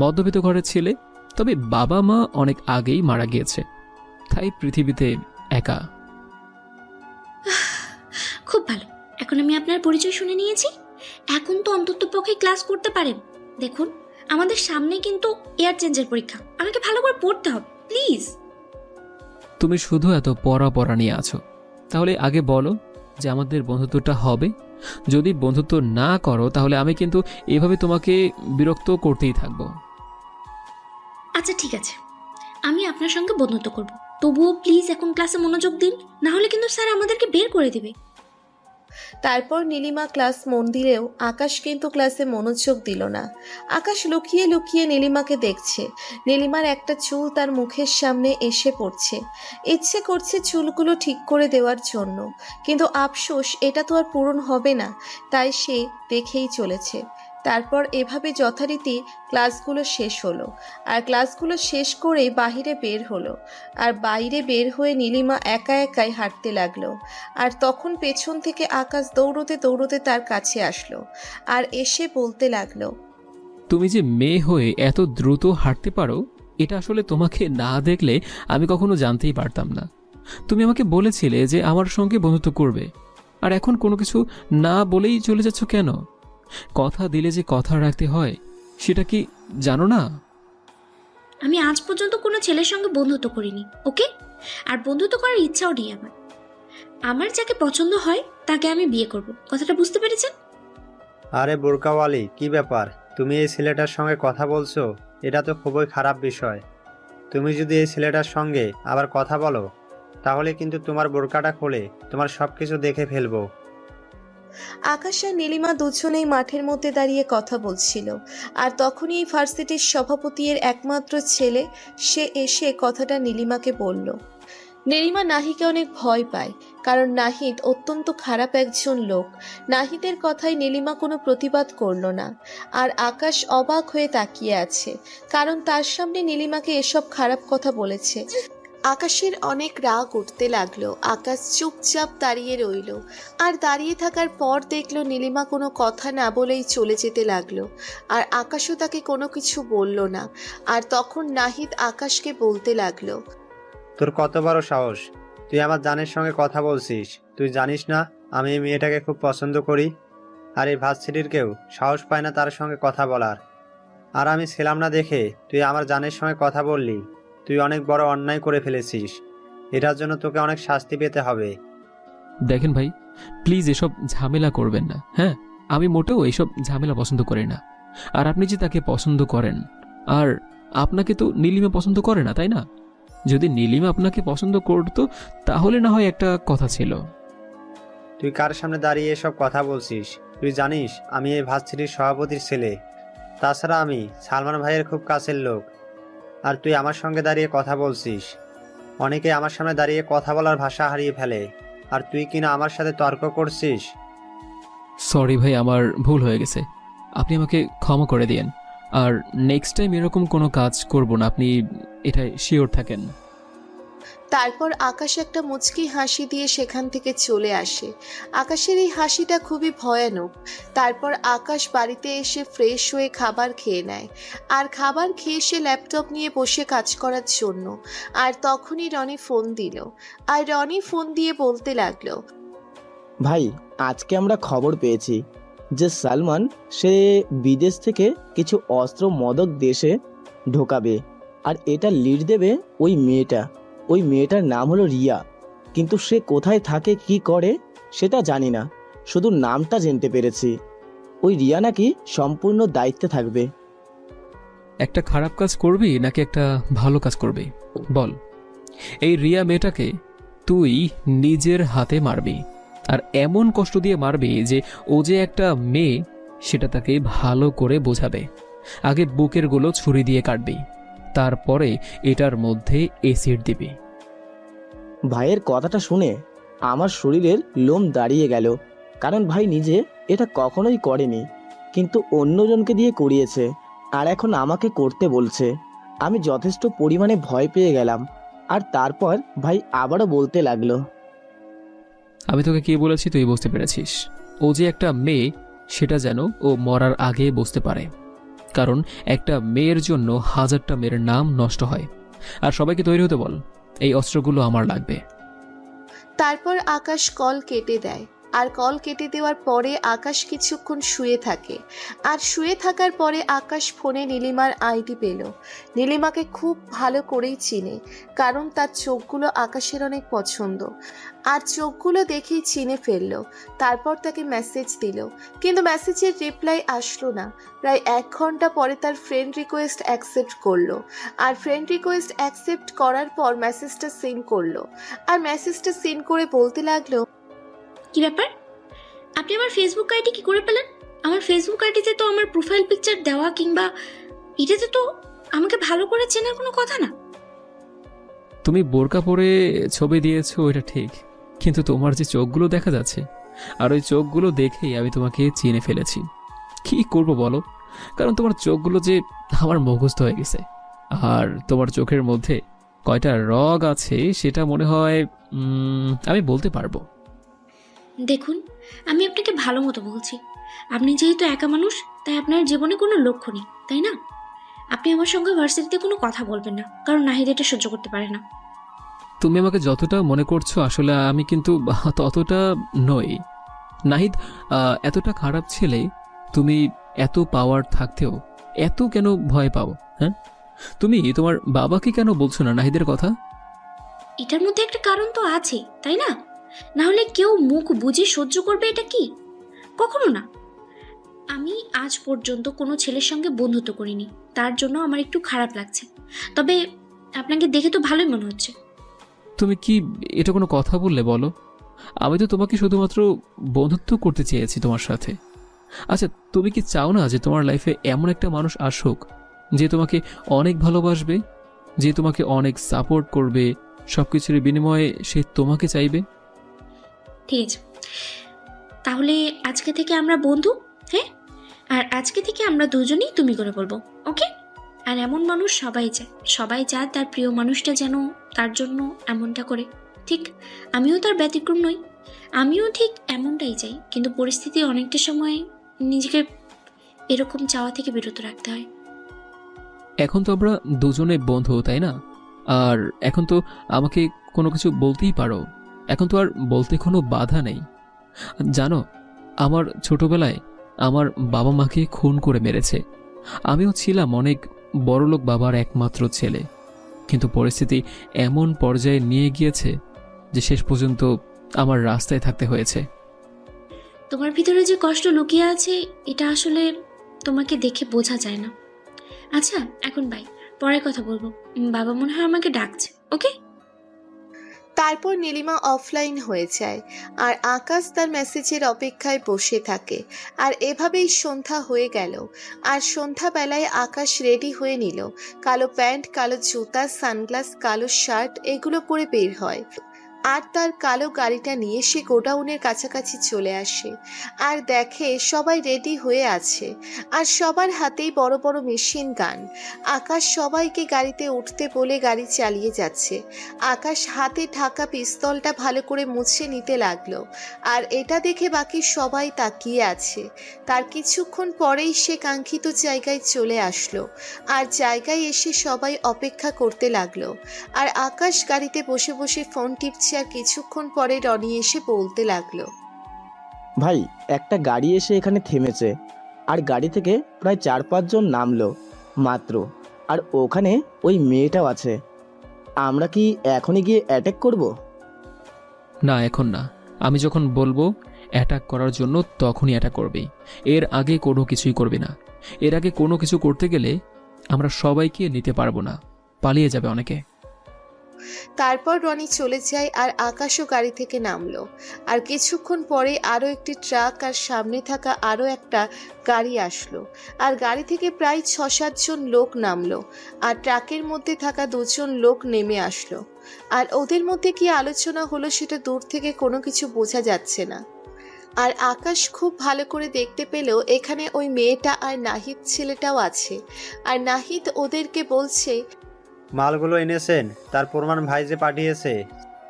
মধ্যবিত্ত ঘরের ছেলে। তবে বাবা মা অনেক আগেই মারা গিয়েছে, তাই পৃথিবীতে একা। খুব ভালো, এখন আমি আপনার পরিচয় শুনে নিয়েছি। এখন তো অন্তত পক্ষে ক্লাস করতে পারেন। দেখুন, আমাদের সামনে কিন্তু এয়ার চেঞ্জের পরীক্ষা, আমাকে ভালো করে পড়তে হবে, প্লিজ। তুমি শুধু এত পড়া নিয়ে আছো, তাহলে আগে বলো যে আমাদের বন্ধুত্বটা হবে। যদি বন্ধুত্ব না করো তাহলে আমি কিন্তু এভাবে তোমাকে বিরক্ত করতেই থাকবো। আচ্ছা ঠিক আছে, আমি আপনার সঙ্গে বন্ধুত্ব করব, তবুও প্লিজ এখন ক্লাসে মনোযোগ দিন, না হলে কিন্তু স্যার আমাদেরকে বের করে দেবে। তারপর নীলিমা ক্লাস মন দিলেও আকাশ কিন্তু ক্লাসে মনোযোগ দিল না। আকাশ লুকিয়ে লুকিয়ে নীলিমাকে দেখছে। নীলিমার একটা চুল তার মুখের সামনে এসে পড়ছে। ইচ্ছে করছে চুলগুলো ঠিক করে দেওয়ার জন্য, কিন্তু আফসোস এটা তো আর পূরণ হবে না, তাই সে দেখেই চলেছে। তারপর এভাবে যথারীতি ক্লাসগুলো শেষ হলো, আর ক্লাসগুলো শেষ করেই বাহিরে বের হলো। আর বাইরে বের হয়ে নীলিমা একা একাই হাঁটতে লাগলো। আর তখন পেছন থেকে আকাশ দৌড়তে দৌড়তে তার কাছে আসলো, আর এসে বলতে লাগলো, তুমি যে মেয়ে হয়ে এত দ্রুত হাঁটতে পারো, এটা আসলে তোমাকে না দেখলে আমি কখনো জানতেই পারতাম না। তুমি আমাকে বলেছিলে যে আমার সঙ্গে বন্ধুত্ব করবে, আর এখন কোনো কিছু না বলেই চলে যাচ্ছ কেন? কথা দিলে যে কথা রাখতে হয়, সেটা কি জানো না? আমি আজ পর্যন্ত কোনো ছেলের সঙ্গে বন্ধুত্ব করিনি, ওকে? আর বন্ধুত্ব করার ইচ্ছাও নেই আমার। আমার যাকে পছন্দ হয় তাকে আমি বিয়ে করব, কথাটা বুঝতে পেরেছেন? আরে বোরকাওয়ালি, কি ব্যাপার? তুমি এই ছেলেটার সঙ্গে কথা বলছো? এটা তো খুবই খারাপ বিষয়। তুমি যদি এই ছেলেটার সঙ্গে আবার কথা বলো, তাহলে কিন্তু তোমার বোরকাটা খুলে তোমার সব কিছু দেখে ফেলবো। আকাশ আর নীলিমা দুজনেই মাঠের মধ্যে দাঁড়িয়ে কথা বলছিল। আর তখনই এই ভার্সিটির সভাপতির একমাত্র ছেলে সে এসে কথাটা নীলিমাকে বলল। নীলিমা নাহিকে অনেক ভয় পায়, কারণ নাহিদ অত্যন্ত খারাপ একজন লোক। নাহিদের কথায় নীলিমা কোনো প্রতিবাদ করল না, আর আকাশ অবাক হয়ে তাকিয়ে আছে, কারণ তার সামনে নীলিমাকে এসব খারাপ কথা বলেছে। আকাশের অনেক রাগ উঠতে লাগলো। আকাশ চুপচাপ দাঁড়িয়ে রইল, আর দাঁড়িয়ে থাকার পর দেখলো নীলিমা কোনো কথা না বলেই চলে যেতে লাগলো, আর আকাশও তাকে কোনো কিছু বলল না। আর তখন নাহিদ আকাশকে বলতে লাগলো, তোর কত বড় সাহস! তুই আমার জানের সঙ্গে কথা বলছিস? তুই জানিস না আমি এই মেয়েটাকে খুব পছন্দ করি? আর এই ভার্সিটির কেউ সাহস পায় না তার সঙ্গে কথা বলার। আর আমি ছিলাম না দেখে তুই আমার জানের সঙ্গে কথা বললি। তুই অনেক বড় অন্যায় করে ফেলেছিস। এটার জন্য তোকে অনেক শাস্তি পেতে হবে। দেখেন ভাই, প্লিজ এসব ঝামেলা করবেন না। হ্যাঁ, আমি মোটেও এইসব ঝামেলা পছন্দ করি না। আর আপনি যে তাকে পছন্দ করেন, আর আপনাকে তো নীলিমা পছন্দ করে না, তাই না? যদি নীলিমা আপনাকে পছন্দ করতো তাহলে না হয় একটা কথা ছিল। তুই কার সামনে দাঁড়িয়ে এসব কথা বলছিস? তুই জানিস আমি এই ভার্সিটির সভাপতির ছেলে। তাছাড়া আমি সালমান ভাইয়ের খুব কাছের লোক। আর তুই আমার সঙ্গে দাঁড়িয়ে কথা বলছিস। অনেকে আমার সামনে দাঁড়িয়ে কথা বলার ভাষা হারিয়ে ফেলে, আর তুই কিনা আমার সাথে তর্ক করছিস। সরি ভাই, আমার ভুল হয়ে গেছে। আপনি আমাকে ক্ষমা করে দিয়েন। আর নেক্সট টাইম এরকম কোনো কাজ করব না, আপনি এটা শিওর থাকেন। তারপর আকাশ একটা মুচকি হাসি দিয়ে সেখান থেকে চলে আসে। আকাশের এই হাসিটা খুবই ভয়ানক। তারপর আকাশ বাড়িতে এসে ফ্রেশ হয়ে খাবার খেয়ে নেয়, আর খাবার খেয়ে সে ল্যাপটপ নিয়ে বসে কাজ করার জন্য। আর তখনই রনি ফোন দিল, আর রনি ফোন দিয়ে বলতে লাগলো, ভাই, আজকে আমরা খবর পেয়েছি যে সালমান সে বিদেশ থেকে কিছু অস্ত্র মদক দেশে ঢোকাবে, আর এটা লিড দেবে ওই মেয়েটা। ওই মেয়েটার নাম হলো রিয়া, কিন্তু সে কোথায় থাকে কি করে সেটা জানি না, শুধু নামটা জানতে পেরেছি। ওই রিয়া নাকি সম্পূর্ণ দায়িত্বে থাকবে। একটা খারাপ কাজ করবি নাকি একটা ভালো কাজ করবি বল? এই রিয়া মেয়েটাকে তুই নিজের হাতে মারবি, আর এমন কষ্ট দিয়ে মারবি যে ও যে একটা মেয়ে সেটা তাকে ভালো করে বোঝাবে। আগে বুকের গুলো ছুরি দিয়ে কাটবি, তারপরে এটার মধ্যে এসিড দিবি। ভাইয়ের কথাটা শুনে আমার শরীরের লোম দাঁড়িয়ে গেল, কারণ ভাই নিজে এটা কখনোই করেনি, কিন্তু অন্যজনকে দিয়ে করিয়েছে, আর এখন আমাকে করতে বলছে। আমি যথেষ্ট পরিমাণে ভয় পেয়ে গেলাম। আর তারপর ভাই আবারও বলতে লাগলো, আমি তোকে কি বলেছি তুই বুঝতে পেরেছিস? ও যে একটা মেয়ে সেটা যেন ও মরার আগে বুঝতে পারে, কারণ একটা মেয়ের জন্য হাজারটা মেয়ের নাম নষ্ট হয়। আর সবাইকে তৈরি হতে বল, এই অস্ত্রগুলো আমার লাগবে। তারপর আকাশ কল কেটে দেয়, আর কল কেটে দেওয়ার পরে আকাশ কিছুক্ষণ শুয়ে থাকে। আর শুয়ে থাকার পরে আকাশ ফোনে নীলিমার আইডি পেল। নীলিমাকে খুব ভালো করেই চিনে, কারণ তার চোখগুলো আকাশের অনেক পছন্দ, আর চোখগুলো দেখেই চিনে ফেললো। তারপর তাকে মেসেজ দিল, কিন্তু মেসেজের রিপ্লাই আসলো না। প্রায় 1 ঘন্টা পরে তার ফ্রেন্ড রিকোয়েস্ট অ্যাকসেপ্ট করলো, আর ফ্রেন্ড রিকোয়েস্ট অ্যাকসেপ্ট করার পর মেসেজটা সেন্ড করলো। আর মেসেজটা সেন্ড করে বলতে লাগলো, কি ব্যাপার? আপনি আমার ফেসবুক আইডি কি করে পেলেন? আমার ফেসবুক আইডিতে তো আমার প্রোফাইল পিকচার দেওয়া কিংবা এটাতে তো আমাকে ভালো করে চেনার কোনো কথা না। তুমি বোরকা পরে ছবি দিয়েছো এটা ঠিক, কিন্তু তোমার যে চোখগুলো দেখা যাচ্ছে, আর ওই চোখগুলো দেখেই আমি তোমাকে চিনে ফেলেছি। কি করব বলো, কারণ তোমার চোখগুলো যে আমার মুখস্থ হয়ে গেছে। আর তোমার চোখের মধ্যে কয়টা রগ আছে সেটা মনে হয় আমি বলতে পারবো। দেখুন, আমি আপনাকে ভালো মতো বলছি, আপনি যেহেতু একা মানুষ তাই আপনার জীবনে কোনো লক্ষ্য নেই, তাই না? আপনি আমার সঙ্গে ভার্সিটিতে কোনো কথা বলবেন না, কারণ নাহিদ এটা সহ্য করতে পারে না। তুমি আমাকে যতটা মনে করছো আসলে আমি কিন্তু ততটা নই। নাহিদ এতটা খারাপ ছেলে, তুমি এত পাওয়ার থাকতেও এত কেন ভয় পাও? হ্যাঁ, তুমি তোমার বাবাকে কেন বলছো না নাহিদের কথা? এটার মধ্যে একটা কারণ তো আছে, তাই না? না হলে কেউ মুখ বুঝে সহ্য করবে এটা কি? কখনো না। আমি আজ পর্যন্ত কোনো ছেলের সঙ্গে বন্ধুত্ব করিনি, তার জন্য আমার একটু খারাপ লাগছে। তবে আপনাকে দেখে তো ভালোই মনে হচ্ছে। তুমি কি এটা কোনো কথা বললে বলো? আমি তো তোমাকে শুধুমাত্র বন্ধুত্ব করতে চেয়েছি তোমার সাথে। আচ্ছা, তুমি কি চাও না যে তোমার লাইফে এমন একটা মানুষ আসুক যে তোমাকে অনেক ভালোবাসবে, যে তোমাকে অনেক সাপোর্ট করবে, সবকিছুর বিনিময়ে সে তোমাকে চাইবে? ঠিক আছে, তাহলে আজকে থেকে আমরা বন্ধু, হ্যাঁ? আর আজকে থেকে আমরা দুজনেই তুমি করে বলবো, ওকে? আর এমন মানুষ সবাই চায় তার প্রিয় মানুষটা যেন তার জন্য এমনটা করে। ঠিক আমিও তার ব্যতিক্রম নই, আমিও ঠিক এমনটাই চাই, কিন্তু পরিস্থিতি অনেকটা সময় নিজেকে এরকম চাওয়া থেকে বিরত রাখতে হয়। এখন তো আমরা দুজনে বন্ধু, তাই না? আর এখন তো আমাকে কোনো কিছু বলতেই পারো, এখন তো আর বলতে কোনো বাধা নেই। জানো, আমার ছোটবেলায় আমার বাবা মাকে খুন করে মেরেছে। আমিও ছিলাম অনেক বড়লোক বাবার একমাত্র ছেলে, কিন্তু পরিস্থিতি এমন পর্যায়ে নিয়ে গিয়েছে যে শেষ পর্যন্ত আমার রাস্তায় থাকতে হয়েছে। তোমার ভিতরে যে কষ্ট লুকিয়ে আছে এটা আসলে তোমাকে দেখে বোঝা যায় না। আচ্ছা এখন বাই, পরে কথা বলবো। বাবা মনে হয় আমাকে ডাকছে, ওকে? তারপর নীলিমা অফলাইন হয়ে যায় আর আকাশ তার মেসেজের অপেক্ষায় বসে থাকে। আর এভাবেই সন্ধ্যা হয়ে গেল। আর সন্ধ্যাবেলায় আকাশ রেডি হয়ে নিল, কালো প্যান্ট, কালো জুতা, সানগ্লাস, কালো শার্ট এগুলো পরে বের হয়। আর তার কালো গাড়িটা নিয়ে সে গোডাউনের কাছাকাছি চলে আসে আর দেখে সবাই রেডি হয়ে আছে আর সবার হাতেই বড় বড় মেশিন গান। আকাশ সবাইকে গাড়িতে উঠতে বলে গাড়ি চালিয়ে যাচ্ছে। আকাশ হাতে ঢাকা পিস্তলটা ভালো করে মুছে নিতে লাগলো আর এটা দেখে বাকি সবাই তাকিয়ে আছে। তার কিছুক্ষণ পরেই সে কাঙ্ক্ষিত জায়গায় চলে আসলো আর জায়গায় এসে সবাই অপেক্ষা করতে লাগলো। আর আকাশ গাড়িতে বসে বসে ফোন টিপছে আর কিছুক্ষণ পরে রনি এসে বলতে লাগলো, ভাই একটা গাড়ি এসে এখানে থেমেছে আর গাড়ি থেকে প্রায় 4-5 জন নামলো মাত্র, আর ওখানে ওই মেয়েটাও আছে। আমরা কি এখনই গিয়ে অ্যাটাক করব? না, এখন না। আমি যখন বলবো অ্যাটাক করার জন্য তখনই অ্যাটাক করবেই, এর আগে কোনো কিছুই করবে না। এর আগে কোনো কিছু করতে গেলে আমরা সবাইকে নিতে পারবো না, পালিয়ে যাবে অনেকে। তারপর রনি চলে যায় আর আকাশও গাড়ি থেকে নামলো। আর কিছুক্ষণ পরে আরও একটি ট্রাক আর সামনে থাকা আরও একটা গাড়ি আসলো আর গাড়ি থেকে প্রায় 6-7 জন লোক নামলো আর ট্রাকের মধ্যে থাকা 2 জন লোক নেমে আসলো। আর ওদের মধ্যে কি আলোচনা হলো সেটা দূর থেকে কোনো কিছু বোঝা যাচ্ছে না। আর আকাশ খুব ভালো করে দেখতে পেলেও এখানে ওই মেয়েটা আর নাহিদ ছেলেটাও আছে। আর নাহিদ ওদেরকে বলছে, মালগুলো এনেছেন? তার প্রমাণ ভাই যে পাঠিয়েছে।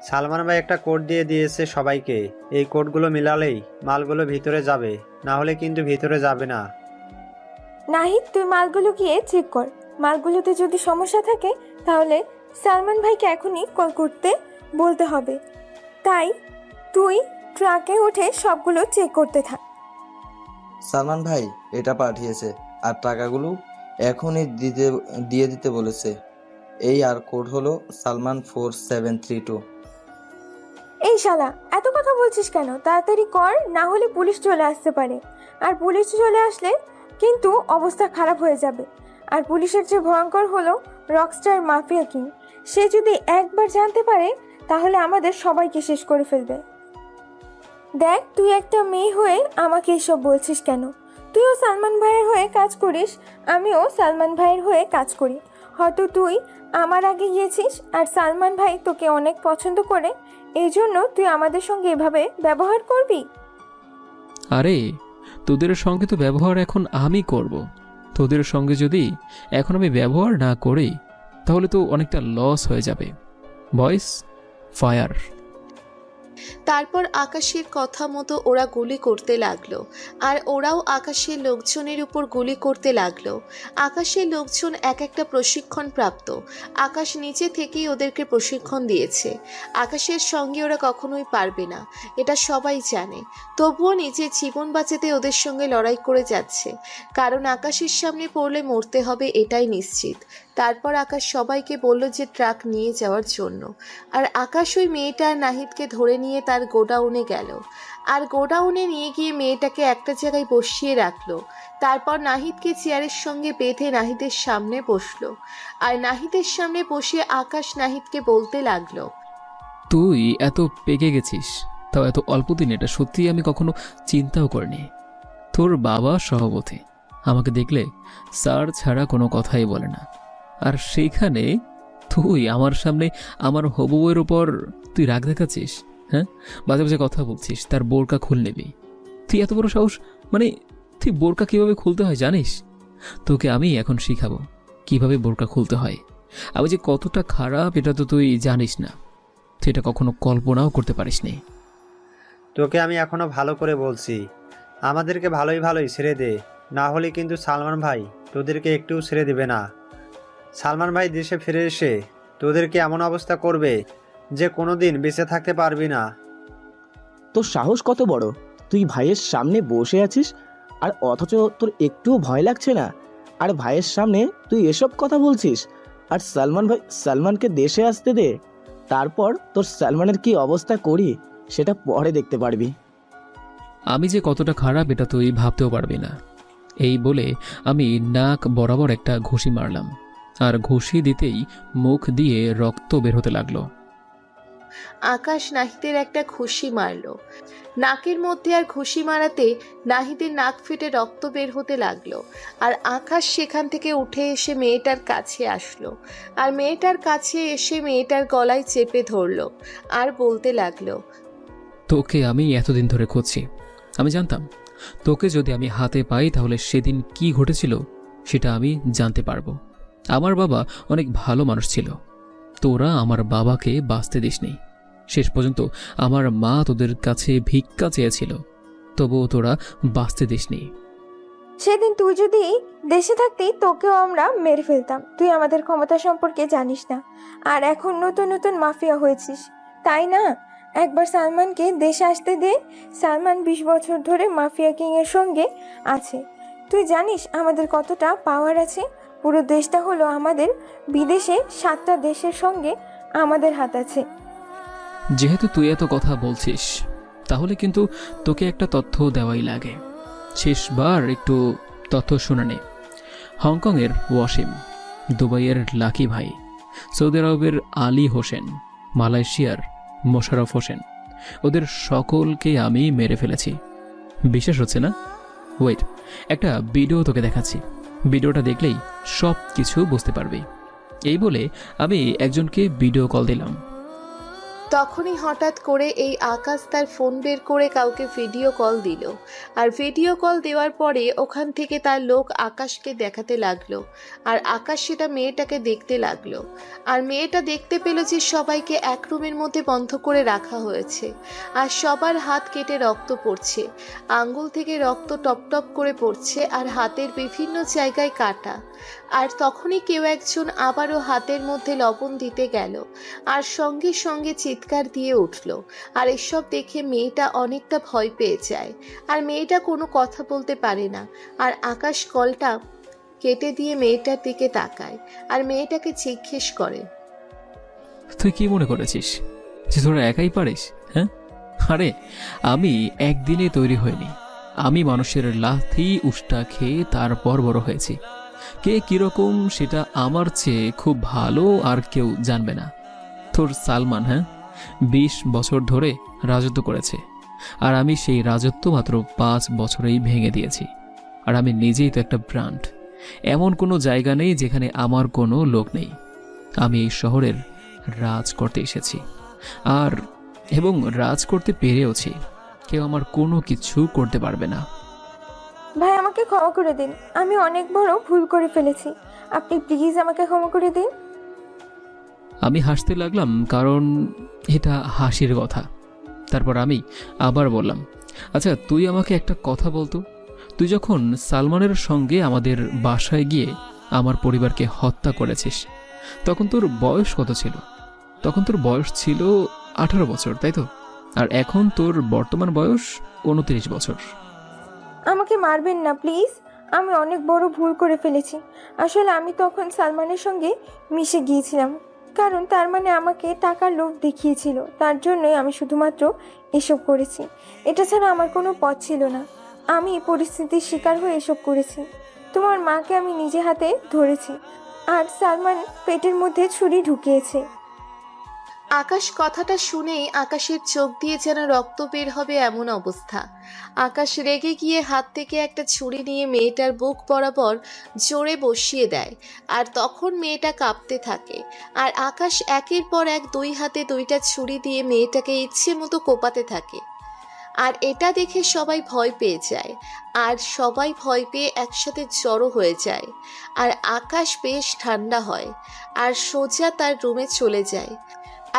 সালমান ভাই একটা কোড দিয়ে দিয়েছে সবাইকে, এই কোডগুলো মিলালেই মালগুলো ভিতরে যাবে, না হলে কিন্তু ভিতরে যাবে না। নাহিদ, তুই মালগুলো গিয়ে চেক কর। মালগুলোতে যদি সমস্যা থাকে তাহলে সালমান ভাইকে এখনই কল করতে বলতে হবে। তাই তুই ট্রাকে উঠে সবগুলো চেক করতে থাক। সালমান ভাই এটা পাঠিয়েছে আর টাকাগুলো এখনই দিয়ে দিতে বলেছে। এই আর কোড হলো সালমান 4732। এই শালা, এত কথা বলছিস কেন? তাড়াতাড়ি কর, না হলে পুলিশ চলে আসতে পারে। আর পুলিশ চলে আসলে কিন্তু অবস্থা খারাপ হয়ে যাবে। আর পুলিশের যে ভয়ঙ্কর হলো রকস্টার মাফিয়া কিং, সে যদি একবার জানতে পারে তাহলে আমাদের সবাইকে শেষ করে ফেলবে। দেখ তুই একটা মেয়ে হয়ে আমাকে এসব বলছিস কেন? তুইও সালমান ভাইয়ের হয়ে কাজ করিস, আমিও সালমান ভাইয়ের হয়ে কাজ করি। হয়তো তুই আমার আগে গিয়েছিস আর সালমান ভাই তোকে অনেক পছন্দ করে, এই জন্য তুই আমাদের সঙ্গে এভাবে ব্যবহার করবি? আরে তোদের সঙ্গে তো ব্যবহার এখন আমি করব। তোদের সঙ্গে যদি এখন আমি ব্যবহার না করি তাহলে তো অনেকটা লস হয়ে যাবে। বয়েস, ফায়ার। তারপর আকাশের কথা মতো ওরা গুলি করতে লাগলো, আর ওরাও আকাশের লোকজনের উপর গুলি করতে লাগলো। আকাশের লোকজন এক একটা প্রশিক্ষণ প্রাপ্ত। আকাশ নিচে থেকেই ওদেরকে প্রশিক্ষণ দিয়েছে। আকাশের সঙ্গে ওরা কখনোই পারবে না, এটা সবাই জানে। তবুও নিজের জীবন বাঁচাতে ওদের সঙ্গে লড়াই করে যাচ্ছে, কারণ আকাশের সামনে পড়লে মরতে হবে এটাই নিশ্চিত। তারপর আকাশ সবাইকে বলল যে ট্রাক নিয়ে যাওয়ার জন্য, আর আকাশ ওই মেয়েটা আর নাহিদকে ধরে নিয়ে তার গোডাউনে গেল, আর গোডাউনে নিয়ে গিয়ে মেয়েটাকে একটা জায়গায় বসিয়ে রাখলো। তারপর নাহিদকে চেয়ারের সঙ্গে বেঁধে নাহিদের সামনে বসলো, আর নাহিদের সামনে বসে আকাশ নাহিদকে বলতে লাগলো, তুই এত পেকে গেছিস, তাও এত অল্প দিন, এটা সত্যিই আমি কখনো চিন্তাও করিনি। তোর বাবা সভাপতি, আমাকে দেখলে স্যার ছাড়া কোনো কথাই বলে না, আর সেইখানে তুই আমার সামনে আমার হবু বউয়ের উপর তুই রাগ দেখাচ্ছিস। হ্যাঁ, বাজে বাজে কথা বলছিস, তার বোরকা খুল নিবি। তুই এত বড় সাহস, মানে তুই বোরকা কিভাবে খুলতে হয় জানিস? তোকে আমি এখন শিখাবো কিভাবে বোরকা খুলতে হয়। আমি যে কতটা খারাপ এটা তো তুই জানিস না, তুই এটা কখনো কল্পনাও করতে পারিস নি। তোকে আমি এখনো ভালো করে বলছি, আমাদেরকে ভালোই ভালোই ছেড়ে দে, না হলে কিন্তু সালমান ভাই তোদেরকে একটুও ছেড়ে দেবে না। সালমান ভাই দেশে ফিরে এসে তোদেরকে এমন অবস্থা করবে যে কোনোদিন বেঁচে থাকতে পারবি না। তোর সাহস কত বড়, তুই ভাইয়ের সামনে বসে আছিস আর অথচ তোর একটুও ভয় লাগছে না? আর ভাইয়ের সামনে তুই এসব কথা বলছিস? আর সালমানকে দেশে আসতে দে, তারপর তোর সালমানের কি অবস্থা করি সেটা পরে দেখতে পারবি। আমি যে কতটা খারাপ এটা তুই ভাবতেও পারবি না। এই বলে আমি নাক বরাবর একটা ঘুষি মারলাম, আর ঘুষি দিতেই মুখ দিয়ে রক্ত বের হতে লাগলো। আকাশ নাহিদের একটা ঘুষি মারলো নাকের মধ্যে, আর ঘুষি মারাতে নাহিদের নাক ফেটে রক্ত বের হতে লাগলো। আর আকাশ সেখান থেকে উঠে এসে মেয়েটার কাছে আসলো, আর মেয়েটার কাছে এসে মেয়েটার গলায় চেপে ধরলো আর বলতে লাগলো, তোকে আমি এতদিন ধরে খুঁজছি। আমি জানতাম তোকে যদি আমি হাতে পাই তাহলে সেদিন কি ঘটেছিল সেটা আমি জানতে পারবো। আমার বাবা অনেক ভালো মানুষ ছিল, তোরা আমার বাবাকে বাঁচতে দিসনি। শেষ পর্যন্ত আমার মা তোদের কাছে ভিক্ষা চেয়েছিল, তবুও তোরা বাঁচতে দিসনি। সেদিন তুই যদি দেশে থাকতি তোকেও আমরা মেরে ফেলতাম। তুই আমাদের ক্ষমতা সম্পর্কে জানিস না, আর এখন নতুন নতুন মাফিয়া হয়েছিস, তাই না? একবার সালমানকে দেশে আসতে দে। সালমান 20 বছর ধরে মাফিয়া কিংয়ের সঙ্গে আছে। তুই জানিস আমাদের কতটা পাওয়ার আছে? পুরো দেশটা হলো আমাদের, বিদেশে 7টা দেশের সঙ্গে আমাদের হাত আছে। যেহেতু তুই এত কথা বলছিস তাহলে কিন্তু তোকে একটা তথ্য দেওয়াই লাগে। শেষবার একটু তথ্য শুনে নে। হংকংয়ের ওয়াসিম, দুবাইয়ের লাকি ভাই, সৌদি আরবের আলী হোসেন, মালয়েশিয়ার মোশাররফ হোসেন, ওদের সকলকে আমি মেরে ফেলেছি। বিশ্বাস হচ্ছে না? ওয়েট, একটা ভিডিও তোকে দেখাচ্ছি, ভিডিওটা দেখলেই সব কিছু বুঝতে পারবি। এই বলে আমি একজনকে ভিডিও কল দিলাম। তখনই হঠাৎ করে এই আকাশ তার ফোন বের করে কাউকে ভিডিও কল দিল, আর ভিডিও কল দেওয়ার পরে ওখান থেকে তার লোক আকাশকে দেখাতে লাগলো, আর আকাশ সেটা মেয়েটাকে দেখতে লাগলো। আর মেয়েটা দেখতে পেল যে সবাইকে এক রুমের মধ্যে বন্ধ করে রাখা হয়েছে, আর সবার হাত কেটে রক্ত পড়ছে, আঙ্গুল থেকে রক্ত টপ টপ করে পড়ছে, আর হাতের বিভিন্ন জায়গায় কাটা। আর তখনই কেউ একজন আবারও হাতের মধ্যে লবণ দিতে গেল, আর সঙ্গে সঙ্গে চিৎকার দিয়ে উঠল। আর এসব দেখে মেয়েটা অনেকটা ভয় পেয়ে যায়, আর মেয়েটা কোনো কথা বলতে পারে না। আর আকাশ কলটা কেটে দিয়ে মেয়েটার দিকে তাকায়, আর মেয়েটাকে জিজ্ঞেস করে, তুই কি মনে করেছিস যে তোরা একাই পারিস? হ্যাঁ, আরে আমি একদিনে তৈরি হইনি। আমি মানুষের লাথি উষ্টা খেয়ে তারপর বড় হয়েছি। কে কিরকম সেটা আমার চেয়ে খুব ভালো আর কেউ জানবে না। তোর সালমান, হ্যাঁ, 20 বছর ধরে রাজত্ব করেছে, আর আমি সেই রাজত্ব মাত্র 5 বছরেই ভেঙে দিয়েছি। আর আমি নিজেই তো একটা ব্র্যান্ড। এমন কোনো জায়গা নেই যেখানে আমার কোনো লোক নেই। আমি এই শহরের রাজ করতে এসেছি, আর এবং রাজ করতে পেরেওছি। কেউ আমার কোনো কিছু করতে পারবে না। ভাই আমাকে ক্ষমা করে দিন, আমি অনেক বড় ভুল করে ফেলেছি। আপনি প্লিজ আমাকে ক্ষমা করে দিন। আমি হাসতে লাগলাম, কারণ এটা হাসির কথা। তারপর আমি আবার বললাম, আচ্ছা তুই আমাকে একটা কথা বলতো, তুই যখন সালমানের সঙ্গে আমাদের বাসায় গিয়ে আমার পরিবারকে হত্যা করেছিস, তখন তোর বয়স কত ছিল? তখন তোর বয়স ছিল 18 বছর, তাই তো? আর এখন তোর বর্তমান বয়স 29 বছর। আমাকে মারবেন না প্লিজ, আমি অনেক বড় ভুল করে ফেলেছি। আসলে আমি তখন সালমানের সঙ্গে মিশে গিয়েছিলাম, কারণ তার মানে আমাকে টাকার লোভ দেখিয়েছিল। তার জন্যই আমি শুধুমাত্র এসব করেছি। এটা ছাড়া আমার কোনো পথ ছিল না। আমি পরিস্থিতির শিকার হয়ে এসব করেছি। তোমার মাকে আমি নিজে হাতে ধরেছি, আর সালমান পেটের মধ্যে ছুরি ঢুকিয়েছে। আকাশ কথাটা শুনেই আকাশের চোখ দিয়ে যেন রক্ত বের হবে এমন অবস্থা। আকাশ রেগে গিয়ে হাত থেকে একটা ছুরি নিয়ে মেয়েটার বুক বরাবর জোরে বসিয়ে দেয়, আর তখন মেয়েটা কাঁপতে থাকে। আর আকাশ একের পর এক 2 হাতে 2টা ছুরি দিয়ে মেয়েটাকে ইচ্ছে মতো কোপাতে থাকে। আর এটা দেখে সবাই ভয় পেয়ে যায়, আর সবাই ভয় পেয়ে একসাথে জড়ো হয়ে যায়। আর আকাশ বেশ ঠান্ডা হয় আর সোজা তার রুমে চলে যায়।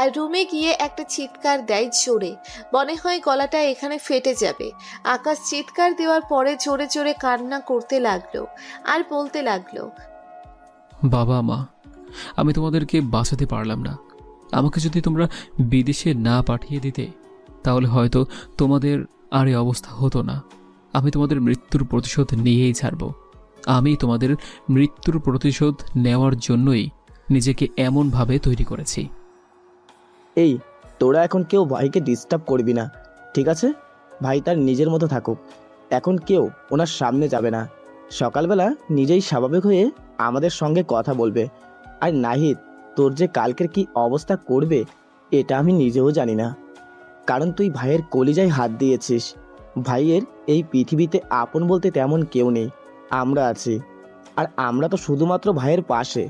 আর রুমে গিয়ে একটা চিৎকার দেয় জোরে, মনে হয় গলাটা এখানে ফেটে যাবে। আকাশ চিৎকার দেওয়ার পরে জোরে জোরে কান্না করতে লাগলো আর বলতে লাগলো, বাবা মা, আমি তোমাদেরকে বাঁচাতে পারলাম না। আমাকে যদি তোমরা বিদেশে না পাঠিয়ে দিতে, তাহলে হয়তো তোমাদের আর এই অবস্থা হতো না। আমি তোমাদের মৃত্যুর প্রতিশোধ নিয়েই ছাড়ব। আমি তোমাদের মৃত্যুর প্রতিশোধ নেওয়ার জন্যই নিজেকে এমনভাবে তৈরি করেছি। এই তোরা এখন কেউ ভাইকে ডিস্টার্ব করবি না, ঠিক আছে? ভাই তার নিজের মতো থাকুক, এখন কেউ ওনার সামনে যাবে না। সকালবেলা নিজেই স্বাভাবিক হয়ে আমাদের সঙ্গে কথা বলবে। আর নাহিদ, তোর যে কালকের কি অবস্থা করবে এটা আমি নিজেও জানি না, কারণ তুই ভাইয়ের কলিজায় হাত দিয়েছিস। ভাইয়ের এই পৃথিবীতে আপন বলতে তেমন কেউ নেই, আমরা আছি। আর আমরা তো শুধুমাত্র ভাইয়ের পাশে,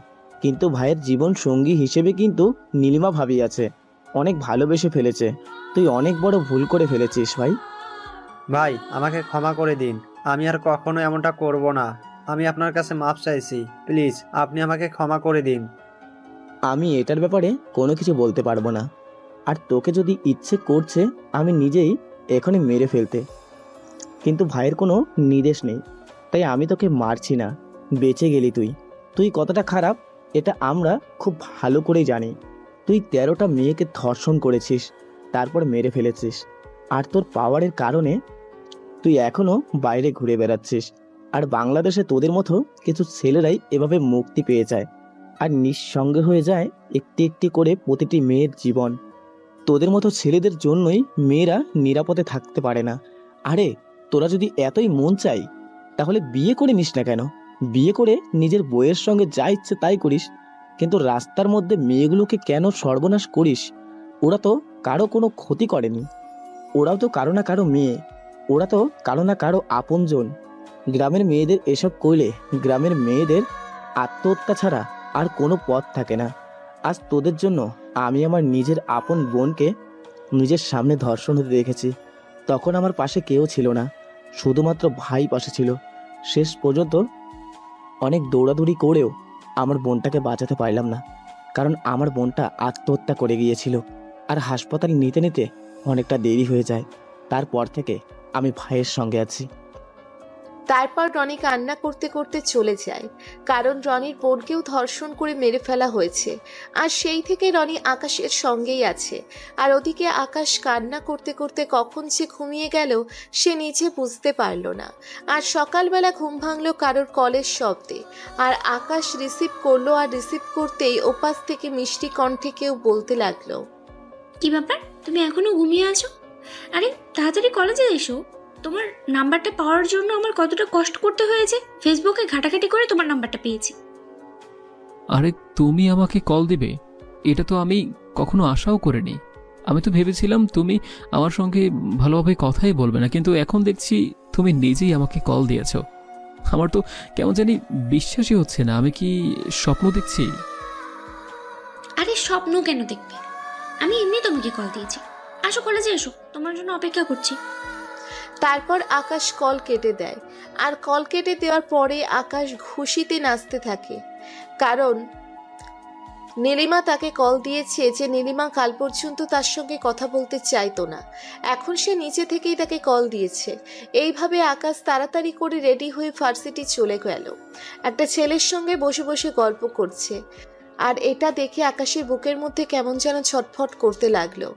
কিন্তু ভাইয়ের জীবন সঙ্গী হিসেবে কিন্তু নীলিমা ভাবি আছে। অনেক ভালোবেসে ফেলেছে। তুই অনেক বড় ভুল করে ফেলেছিস ভাই। ভাই আমাকে ক্ষমা করে দিন, আমি আর কখনো এমনটা করব না। আমি আপনার কাছে মাফ চাইছি, প্লিজ আপনি আমাকে ক্ষমা করে দিন। আমি এটার ব্যাপারে কোনো কিছু বলতে পারবো না। আর তোকে যদি ইচ্ছে করছে আমি নিজেই এখনই মেরে ফেলতে, কিন্তু ভাইয়ের কোনো নির্দেশ নেই, তাই আমি তোকে মারছি না। বেঁচে গেলি তুই। তুই কতটা খারাপ এটা আমরা খুব ভালো করেই জানি। তুই 13টা মেয়েকে ধর্ষণ করেছিস, তারপর মেরে ফেলেছিস। আর তোর পাওয়ারের কারণে তুই এখনও বাইরে ঘুরে বেড়াচ্ছিস। আর বাংলাদেশে তোদের মতো কিছু ছেলেরাই এভাবে মুক্তি পেয়ে যায়, আর নিঃসঙ্গে হয়ে যায় একটি একটি করে প্রতিটি মেয়ের জীবন। তোদের মতো ছেলেদের জন্যই মেয়েরা নিরাপদে থাকতে পারে না। আরে তোরা যদি এতই মন চাই তাহলে বিয়ে করে নিস না কেন? বিয়ে করে নিজের বউয়ের সঙ্গে যা ইচ্ছে তাই করিস, কিন্তু রাস্তার মধ্যে মেয়েগুলোকে কেন সর্বনাশ করিস? ওরা তো কারো কোনো ক্ষতি করেনি, ওরাও তো কারো না কারো মেয়ে, ওরা তো কারো না কারো আপনজন। গ্রামের মেয়েদের এসব করলে গ্রামের মেয়েদের আত্মহত্যা ছাড়া আর কোনো পথ থাকে না। আজ তোদের জন্য আমি আমার নিজের আপন বোনকে নিজের সামনে ধর্ষণ হতে দেখেছি। তখন আমার পাশে কেউ ছিল না, শুধুমাত্র ভাই পাশে ছিল। শেষ পর্যন্ত অনেক দৌড়াদৌড়ি করেও আমার বোনটাকে বাঁচাতে পারলাম না, কারণ আমার বোনটা আত্মহত্যা করে গিয়েছিল। আর হাসপাতালে নিতে নিতে অনেকটা দেরি হয়ে যায়। তারপর থেকে আমি ভাইয়ের সঙ্গে আছি। তারপর রনি কান্না করতে করতে চলে যায়, কারণ রনির বোনকেও ধর্ষণ করে মেরে ফেলা হয়েছে। আর সেই থেকে রনি আকাশের সঙ্গেই আছে। আর ওদিকে আকাশ কান্না করতে করতে কখন সে ঘুমিয়ে গেল সে নিজে বুঝতে পারল না। আর সকালবেলা ঘুম ভাঙল কারোর কলের শব্দে। আর আকাশ রিসিভ করলো, আর রিসিভ করতেই ওপাশ থেকে মিষ্টি কণ্ঠে কেউ বলতে লাগলো, কি ব্যাপার, তুমি এখনো ঘুমিয়ে আছো? আরে তাড়াতাড়ি কলেজে এসো। তোমার নাম্বারটা পাওয়ার জন্য আমার কতটা কষ্ট করতে হয়েছে। ফেসবুকে ঘাটাঘাটি করে তোমার নাম্বারটা পেয়েছি। আরে তুমি আমাকে কল দিবে, এটা তো আমি কখনো আশাও করিনি। আমি তো ভেবেছিলাম তুমি আমার সঙ্গে ভালোভাবে কথাই বলবে না, কিন্তু এখন দেখছি তুমি নিজেই আমাকে কল দিয়েছো। আমার তো কেমন জানি বিশ্বাসই হচ্ছে না, আমি কি স্বপ্ন দেখছি? আরে স্বপ্ন কেন দেখবে, আমি এমনি তোমাকে কল দিয়েছি। আসো কলেজে এসো, তোমার জন্য অপেক্ষা করছি। তারপর আকাশ কল কেটে দেয়। আর কল কেটে দেওয়ার পরে আকাশ খুশিতে নাচতে থাকে, কারণ নীলিমা তাকে কল দিয়েছে যে নীলিমা কাল পর্যন্ত তার সঙ্গে কথা বলতে চাইতো না, এখন সে নিচে থেকেই তাকে কল দিয়েছে। এইভাবে আকাশ তাড়াতাড়ি করে রেডি হয়ে ভার্সিটি চলে গেল। একটা ছেলের সঙ্গে বসে বসে গল্প করছে, আর এটা দেখে আকাশের বুকের মধ্যে কেমন যেন ছটফট করতে লাগলো।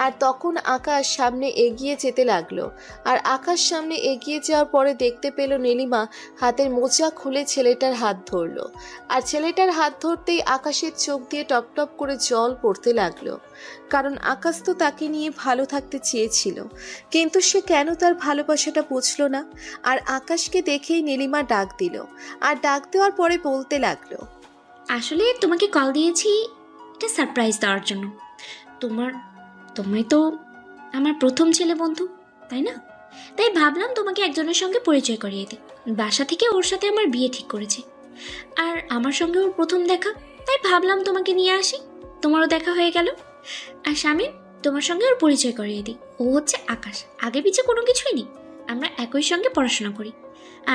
আর তখন আকাশ সামনে এগিয়ে যেতে লাগলো, আর আকাশ সামনে এগিয়ে যাওয়ার পরে দেখতে পেল নীলিমা হাতের মোজা খুলে ছেলেটার হাত ধরলো। আর ছেলেটার হাত ধরতেই আকাশের চোখ দিয়ে টপ টপ করে জল পড়তে লাগলো, কারণ আকাশ তো তাকে নিয়ে ভালো থাকতে চেয়েছিল, কিন্তু সে কেন তার ভালোবাসাটা বুঝলো না। আর আকাশকে দেখেই নীলিমা ডাক দিল, আর ডাক দেওয়ার পরে বলতে লাগলো, আসলে তোমাকে কল দিয়েছি একটা সারপ্রাইজ দেওয়ার জন্য। তুমি তো আমার প্রথম ছেলে বন্ধু, তাই না? তাই ভাবলাম তোমাকে একজনের সঙ্গে পরিচয় করিয়ে দিই। বাসা থেকে ওর সাথে আমার বিয়ে ঠিক করেছে, আর আমার সঙ্গে ওর প্রথম দেখা, তাই ভাবলাম তোমাকে নিয়ে আসি। তোমারও দেখা হয়ে গেল। আর স্বামী, তোমার সঙ্গে ওর পরিচয় করিয়ে দিই। ও হচ্ছে আকাশ, আগে পিছে কোনো কিছুই নেই, আমরা একই সঙ্গে পড়াশোনা করি।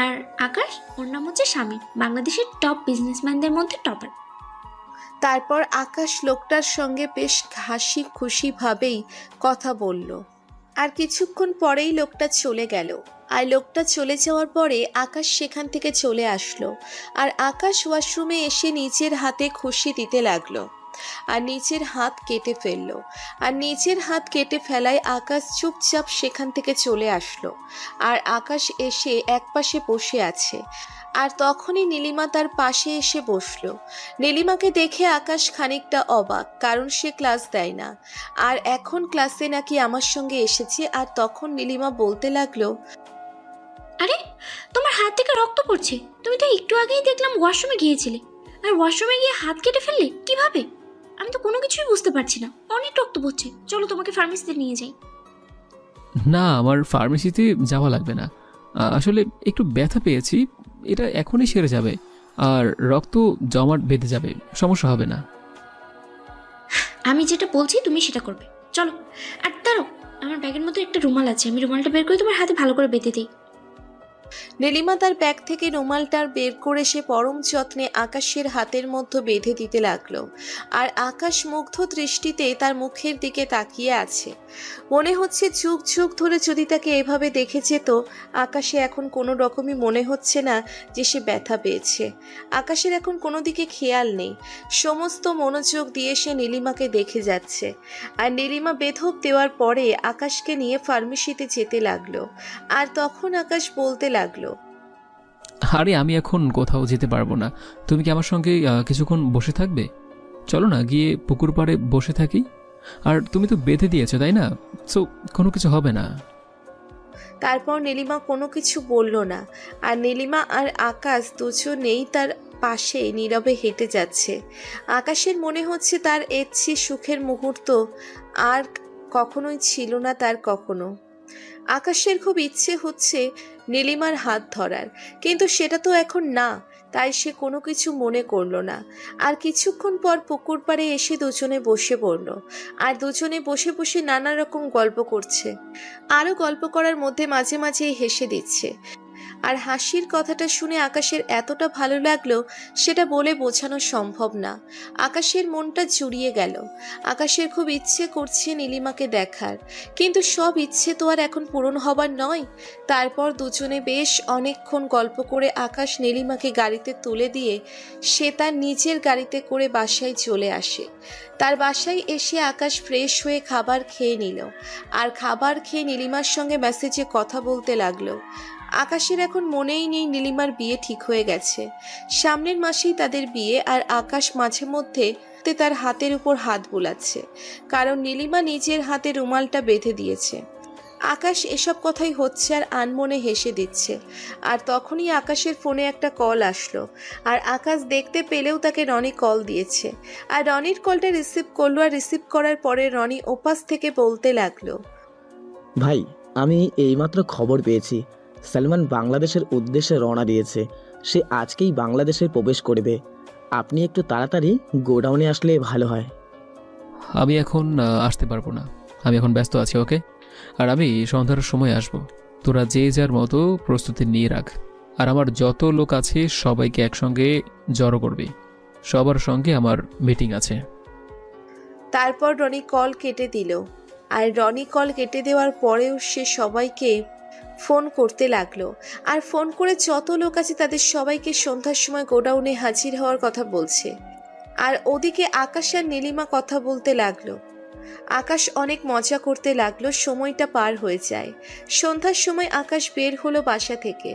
আর আকাশ, ওর নাম হচ্ছে স্বামী, বাংলাদেশের টপ বিজনেসম্যানদের মধ্যে টপার। তারপর আকাশ লোকটার সঙ্গে বেশ হাসি খুশি ভাবেই কথা বলল। আর কিছুক্ষণ পরেই লোকটা চলে গেল। আর লোকটা চলে যাওয়ার পরে আকাশ সেখান থেকে চলে আসলো। আর আকাশ ওয়াশরুমে এসে নিজের হাতে খুশি দিতে লাগলো, আর নিজের হাত কেটে ফেললো। আর নিজের হাত কেটে ফেলায় আকাশ চুপচাপ সেখান থেকে চলে আসলো। আর আকাশ এসে একপাশে বসে আছে। আর তখনই নীলিমা তার পাশে এসে বসলো। নীলিমাকে দেখে আকাশ খানিকটা অবাক, কারণ সে ক্লাস দেয় না, আর এখন ক্লাসে নাকি আমার সঙ্গে এসেছে। আর তখন নীলিমা বলতে লাগলো, আরে, তোমার হাত থেকে রক্ত পড়ছে। তুমি তো একটু আগেই দেখলাম ওয়াশরুমে গিয়েছিলে, আর ওয়াশরুমে গিয়ে হাত কেটে ফেললে কিভাবে? আমি তো কোনো কিছুই বুঝতে পারছি না, অনেক রক্ত পড়ছে। চলো তোমাকে ফার্মেসিতে নিয়ে যাই। না, আমার ফার্মেসিতে যাওয়া লাগবে না। আসলে একটু ব্যথা পেয়েছি, এটা এখনই সেরে যাবে, আর রক্ত জমাট বেঁধে যাবে, সমস্যা হবে না। আমি যেটা বলছি তুমি সেটা করবে, চলো। আর দাঁড়াও, আমার ব্যাগের মধ্যে একটা রুমাল আছে, আমি রুমালটা বের করে তোমার হাতে ভালো করে বেঁধে দিই। নীলিমা তার ব্যাগ থেকে রুমালটার বের করে সে পরম যত্নে আকাশের হাতের মধ্যে বেঁধে দিতে লাগলো। আর আকাশ মুগ্ধ দৃষ্টিতে তার মুখের দিকে তাকিয়ে আছে। মনে হচ্ছে যুগ যুগ ধরে যদি তাকে এভাবে দেখে যেত। আকাশে এখন কোনো রকমই মনে হচ্ছে না যে সে ব্যথা পেয়েছে। আকাশের এখন কোনো দিকে খেয়াল নেই, সমস্ত মনোযোগ দিয়ে সে নীলিমাকে দেখে যাচ্ছে। আর নীলিমা বেধক দেওয়ার পরে আকাশকে নিয়ে ফার্মেসিতে যেতে লাগলো। আর তখন আকাশ বলতে লাগলো, আরে আমি এখন কোথাও যেতে পারবো না, তুমি কি আমার সঙ্গে কিছুক্ষণ বসে থাকবে? চলো না, গিয়ে পুকুর পাড়ে বসে থাকি। আর তুমি তো বেঁধে দিয়েছো, তাই না? সো কোনো কিছু হবে না। তারপর নীলিমা কোনো কিছু বলল না। আর নীলিমা আর আকাশ দুজনেই তার পাশে নীরবে হেঁটে যাচ্ছে। আকাশের মনে হচ্ছে তার এর চেয়ে সুখের মুহূর্ত আর কখনোই ছিল না তার কখনো। আকাশের খুব ইচ্ছে হচ্ছে নীলিমার হাত ধরার, কিন্তু সেটা তো এখন না, তাই সে কোনো কিছু মনে করলো না। আর কিছুক্ষণ পর পুকুর পাড়ে এসে দুজনে বসে পড়লো। আর দুজনে বসে বসে নানা রকম গল্প করছে। আরও গল্প করার মধ্যে মাঝে মাঝেই হেসে দিচ্ছে। আর হাসির কথাটা শুনে আকাশের এতটা ভালো লাগলো সেটা বলে বোঝানো সম্ভব না। আকাশের মনটা জুড়িয়ে গেল। আকাশের খুব ইচ্ছে করছে নীলিমাকে দেখার, কিন্তু সব ইচ্ছে তো আর এখন পূরণ হবার নয়। তারপর দুজনে বেশ অনেকক্ষণ গল্প করে আকাশ নীলিমাকে গাড়িতে তুলে দিয়ে সে তার নিজের গাড়িতে করে বাসায় চলে আসে। তার বাসায় এসে আকাশ ফ্রেশ হয়ে খাবার খেয়ে নিল। আর খাবার খেয়ে নীলিমার সঙ্গে মেসেজে কথা বলতে লাগলো। আকাশের এখন মনেই নেই নীলিমার বিয়ে ঠিক হয়ে গেছে, সামনের মাসেই তাদের বিয়ে। আর আকাশ মাঝে মধ্যে তার হাতের উপর হাত বুলাচ্ছে, কারণ নীলিমা নিজের হাতে রুমালটা বেঁধে দিয়েছে। আকাশ এসব কথাই হচ্ছে আর আনমনে হেসে দিচ্ছে। আর তখনই আকাশের ফোনে একটা কল আসলো, আর আকাশ দেখতে পেলেও তাকে রনি কল দিয়েছে। আর রনির কলটা রিসিভ করলো, আর রিসিভ করার পরে রনি ওপাশ থেকে বলতে লাগলো, ভাই, আমি এইমাত্র খবর পেয়েছি সালমান বাংলাদেশের উদ্দেশ্যে রওনা দিয়েছে। সে আজকেই বাংলাদেশে প্রবেশ করবে। আপনি একটু তাড়াতাড়ি গোডাউনে আসলে ভালো হয়। আমি এখন আসতে পারবো না, আমি এখন ব্যস্ত আছি। ওকে, আর আমি সন্ধ্যার সময় আসব। তোরা যে যার মতো প্রস্তুতি নিয়ে রাখ, আর আমার যত লোক আছে সবাইকে একসঙ্গে জড়ো করবি। সবার সঙ্গে আমার মিটিং আছে। তারপর রনি কল কেটে দিল। আর রনি কল কেটে দেওয়ার পরেও সে সবাইকে ফোন করতে লাগলো, আর ফোন করে যত লোক আছে তাদের সবাইকে সন্ধ্যার সময় গোডাউনে হাজির হওয়ার কথা বলছে। আর ওদিকে আকাশ আর নীলিমা কথা বলতে লাগলো। আকাশ অনেক মজা করতে লাগলো, সময়টা পার হয়ে যায়। সন্ধ্যার সময় আকাশ বের হলো বাসা থেকে,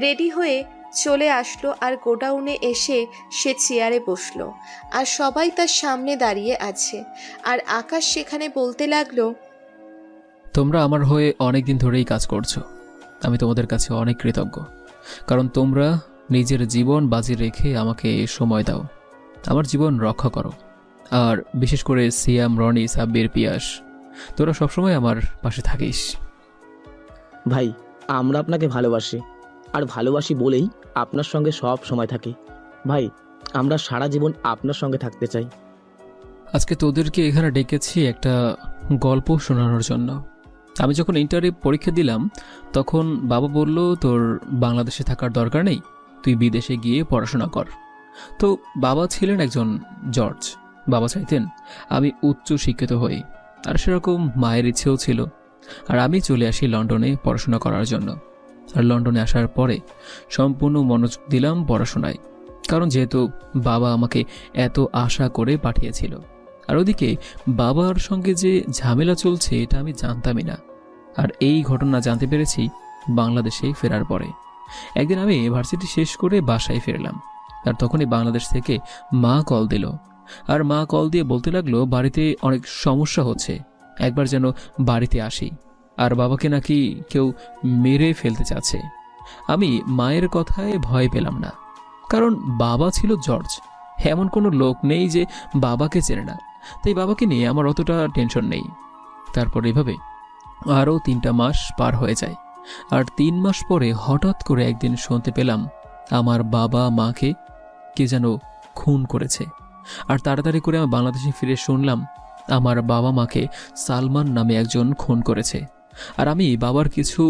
রেডি হয়ে চলে আসলো, আর গোডাউনে এসে সে চেয়ারে বসলো, আর সবাই তার সামনে দাঁড়িয়ে আছে। আর আকাশ সেখানে বলতে লাগলো, তোমরা আমার হয়ে অনেক দিন ধরেই কাজ করছো। আমি তোমাদের কাছে অনেক কৃতজ্ঞ, কারণ তোমরা নিজের জীবন বাজি রেখে আমাকে সময় দাও, আমার জীবন রক্ষা করো। আর বিশেষ করে সিয়াম, রনি, সাব্বির, পিয়াস, তোরা সবসময় আমার পাশে থাকিস। ভাই, আমরা আপনাকে ভালোবাসি, আর ভালোবাসি বলেই আপনার সঙ্গে সব সময় থাকি। ভাই, আমরা সারা জীবন আপনার সঙ্গে থাকতে চাই। আজকে তোদেরকে এখানে ডেকেছি একটা গল্প শোনানোর জন্য। আমি যখন ইন্টারে পরীক্ষা দিলাম তখন বাবা বলল, তোর বাংলাদেশে থাকার দরকার নেই, তুই বিদেশে গিয়ে পড়াশোনা কর। তো বাবা ছিলেন একজন জর্জ, বাবা চাইতেন আমি উচ্চ শিক্ষিত হই, আর সেরকম মায়ের ইচ্ছেও ছিল। আর আমি চলে আসি লন্ডনে পড়াশোনা করার জন্য। আর লন্ডনে আসার পরে সম্পূর্ণ মনোযোগ দিলাম পড়াশোনায়, কারণ যেহেতু বাবা আমাকে এত আশা করে পাঠিয়েছিল। আর ওদিকে বাবার সঙ্গে যে ঝামেলা চলছে এটা আমি জানতামই না। আর এই ঘটনা জানতে পেরেছি বাংলাদেশে ফেরার পরে। একদিন আমি ভার্সিটি শেষ করে বাসায় ফিরলাম, আর তখনই বাংলাদেশ থেকে মা কল দিল। আর মা কল দিয়ে বলতে লাগলো বাড়িতে অনেক সমস্যা হচ্ছে, একবার যেন বাড়িতে আসি। আর বাবাকে নাকি কেউ মেরে ফেলতে চাচ্ছে। আমি মায়ের কথায় ভয় পেলাম না, কারণ বাবা ছিল জর্জ, এমন কোনো লোক নেই যে বাবাকে চেনে না। তাই বাবাকে নিয়ে আমার অতটা টেনশন নেই। তারপর এভাবে আরও 3টা মাস পার হয়ে যায়। আর 3 মাস পরে হঠাৎ করে একদিন শুনতে পেলাম আমার বাবা মাকে কে যেন খুন করেছে। আর তাড়াতাড়ি করে আমি বাংলাদেশে ফিরে শুনলাম আমার বাবা মাকে সালমান নামে একজন খুন করেছে। আর আমি বাবার কিছু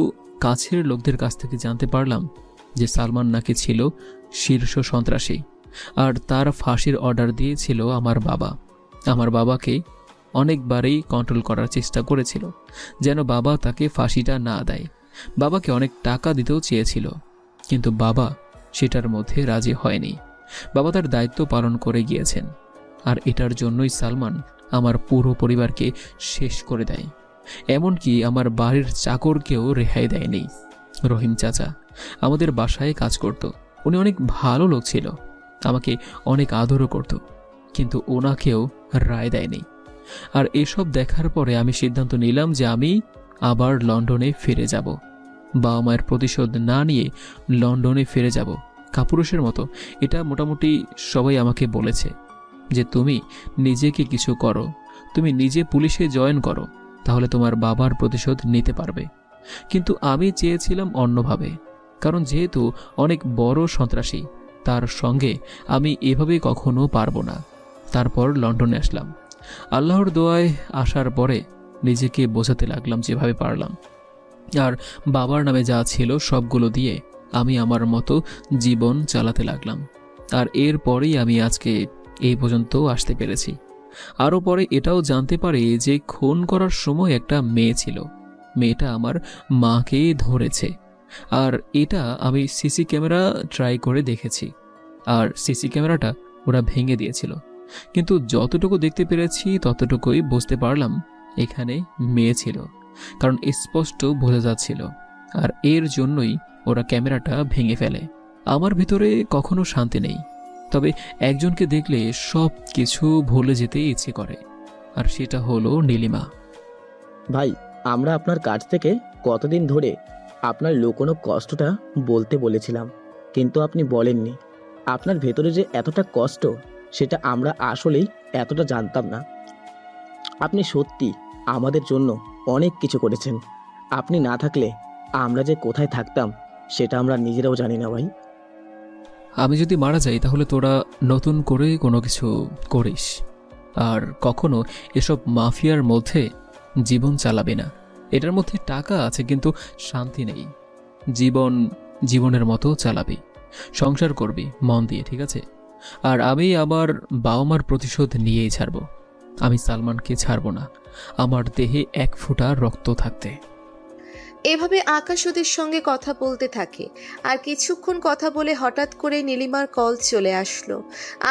কাছের লোকদের কাছ থেকে জানতে পারলাম যে সালমান নাকি ছিল শীর্ষ সন্ত্রাসী, আর তার ফাঁসির অর্ডার দিয়েছিল আমার বাবা। আমার বাবাকে অনেকবারই কন্ট্রোল করার চেষ্টা করেছিল যেন বাবা তাকে ফাঁসিটা না দেয়। বাবাকে অনেক টাকা দিতেও চেয়েছিল, কিন্তু বাবা সেটার মধ্যে রাজি হয়নি। বাবা তার দায়িত্ব পালন করে গিয়েছেন, আর এটার জন্যই সালমান আমার পুরো পরিবারকে শেষ করে দেয়। এমনকি আমার বাড়ির চাকরকেও রেহাই দেয়নি। রহিম চাচা আমাদের বাসায় কাজ করত, উনি অনেক ভালো লোক ছিল, আমাকে অনেক আদরও করত, কিন্তু ওনাকেও রায় দেয়নি। আর এসব দেখার পরে আমি সিদ্ধান্ত নিলাম যে আমি আবার লন্ডনে ফিরে যাব। বাবা মায়ের প্রতিশোধ না নিয়ে লন্ডনে ফিরে যাব কাপুরুষের মতো। এটা মোটামুটি সবাই আমাকে বলেছে যে তুমি নিজেকে কিছু করো, তুমি নিজে পুলিশে জয়েন করো, তাহলে তোমার বাবার প্রতিশোধ নিতে পারবে। কিন্তু আমি চেয়েছিলাম অন্যভাবে, কারণ যেহেতু অনেক বড় সন্ত্রাসী, তার সঙ্গে আমি এভাবে কখনো পারবো না। তারপর লন্ডনে আসলাম। আল্লাহর দোয়ায় আসার পরে নিজেকে বোঝাতে লাগলাম যেভাবে পারলাম, আর বাবার নামে যা ছিল সবগুলো দিয়ে আমি আমার মতো জীবন চালাতে লাগলাম। আর এরপরেই আমি আজকে এই পর্যন্ত আসতে পেরেছি। আরও পরে এটাও জানতে পারি যে খুন করার সময় একটা মেয়ে ছিল, মেয়েটা আমার মাকে ধরেছে। আর এটা আমি সিসি ক্যামেরা ট্রাই করে দেখেছি, আর সিসি ক্যামেরাটা ওরা ভেঙে দিয়েছিল। কিন্তু যতটুকু দেখতে পেরেছি ততটুকুই বুঝতে পারলাম এখানে মেয়ে ছিল, কারণ স্পষ্ট বোঝা যাচ্ছিল। আর এর জন্যই ওরা ক্যামেরাটা ভেঙে ফেলে। আমার ভিতরে কখনো শান্তি নেই, তবে একজনকে দেখলে সব কিছু ভুলে যেতে ইচ্ছে করে, আর সেটা হলো নীলিমা। ভাই, আমরা আপনার কাছ থেকে কতদিন ধরে আপনার লুকোনো কষ্টটা বলতে বলেছিলাম, কিন্তু আপনি বলেননি। আপনার ভেতরে যে এতটা কষ্ট সেটা আমরা আসলেই এতটা জানতাম না। আপনি সত্যি আমাদের জন্য অনেক কিছু করেছেন। আপনি না থাকলে আমরা যে কোথায় থাকতাম সেটা আমরা নিজেরাও জানি না ভাই। আমি যদি মারা যাই তাহলে তোরা নতুন করে কোনো কিছু করিস, আর কখনো এসব মাফিয়ার মধ্যে জীবন চালাবে না। এটার মধ্যে টাকা আছে কিন্তু শান্তি নেই। জীবনের মতো চালাবি, সংসার করবি মন দিয়ে, ঠিক আছে? আর আমি আমার বাবা মার প্রতিশোধ নিয়েই ছাড়ব। আমি সালমানকে ছাড়ব না, আমার দেহে এক ফোঁটা রক্ত থাকতে। এভাবে আকাশ ওদের সঙ্গে কথা বলতে থাকে। আর কিছুক্ষণ কথা বলে হঠাৎ করে নীলিমার কল চলে আসলো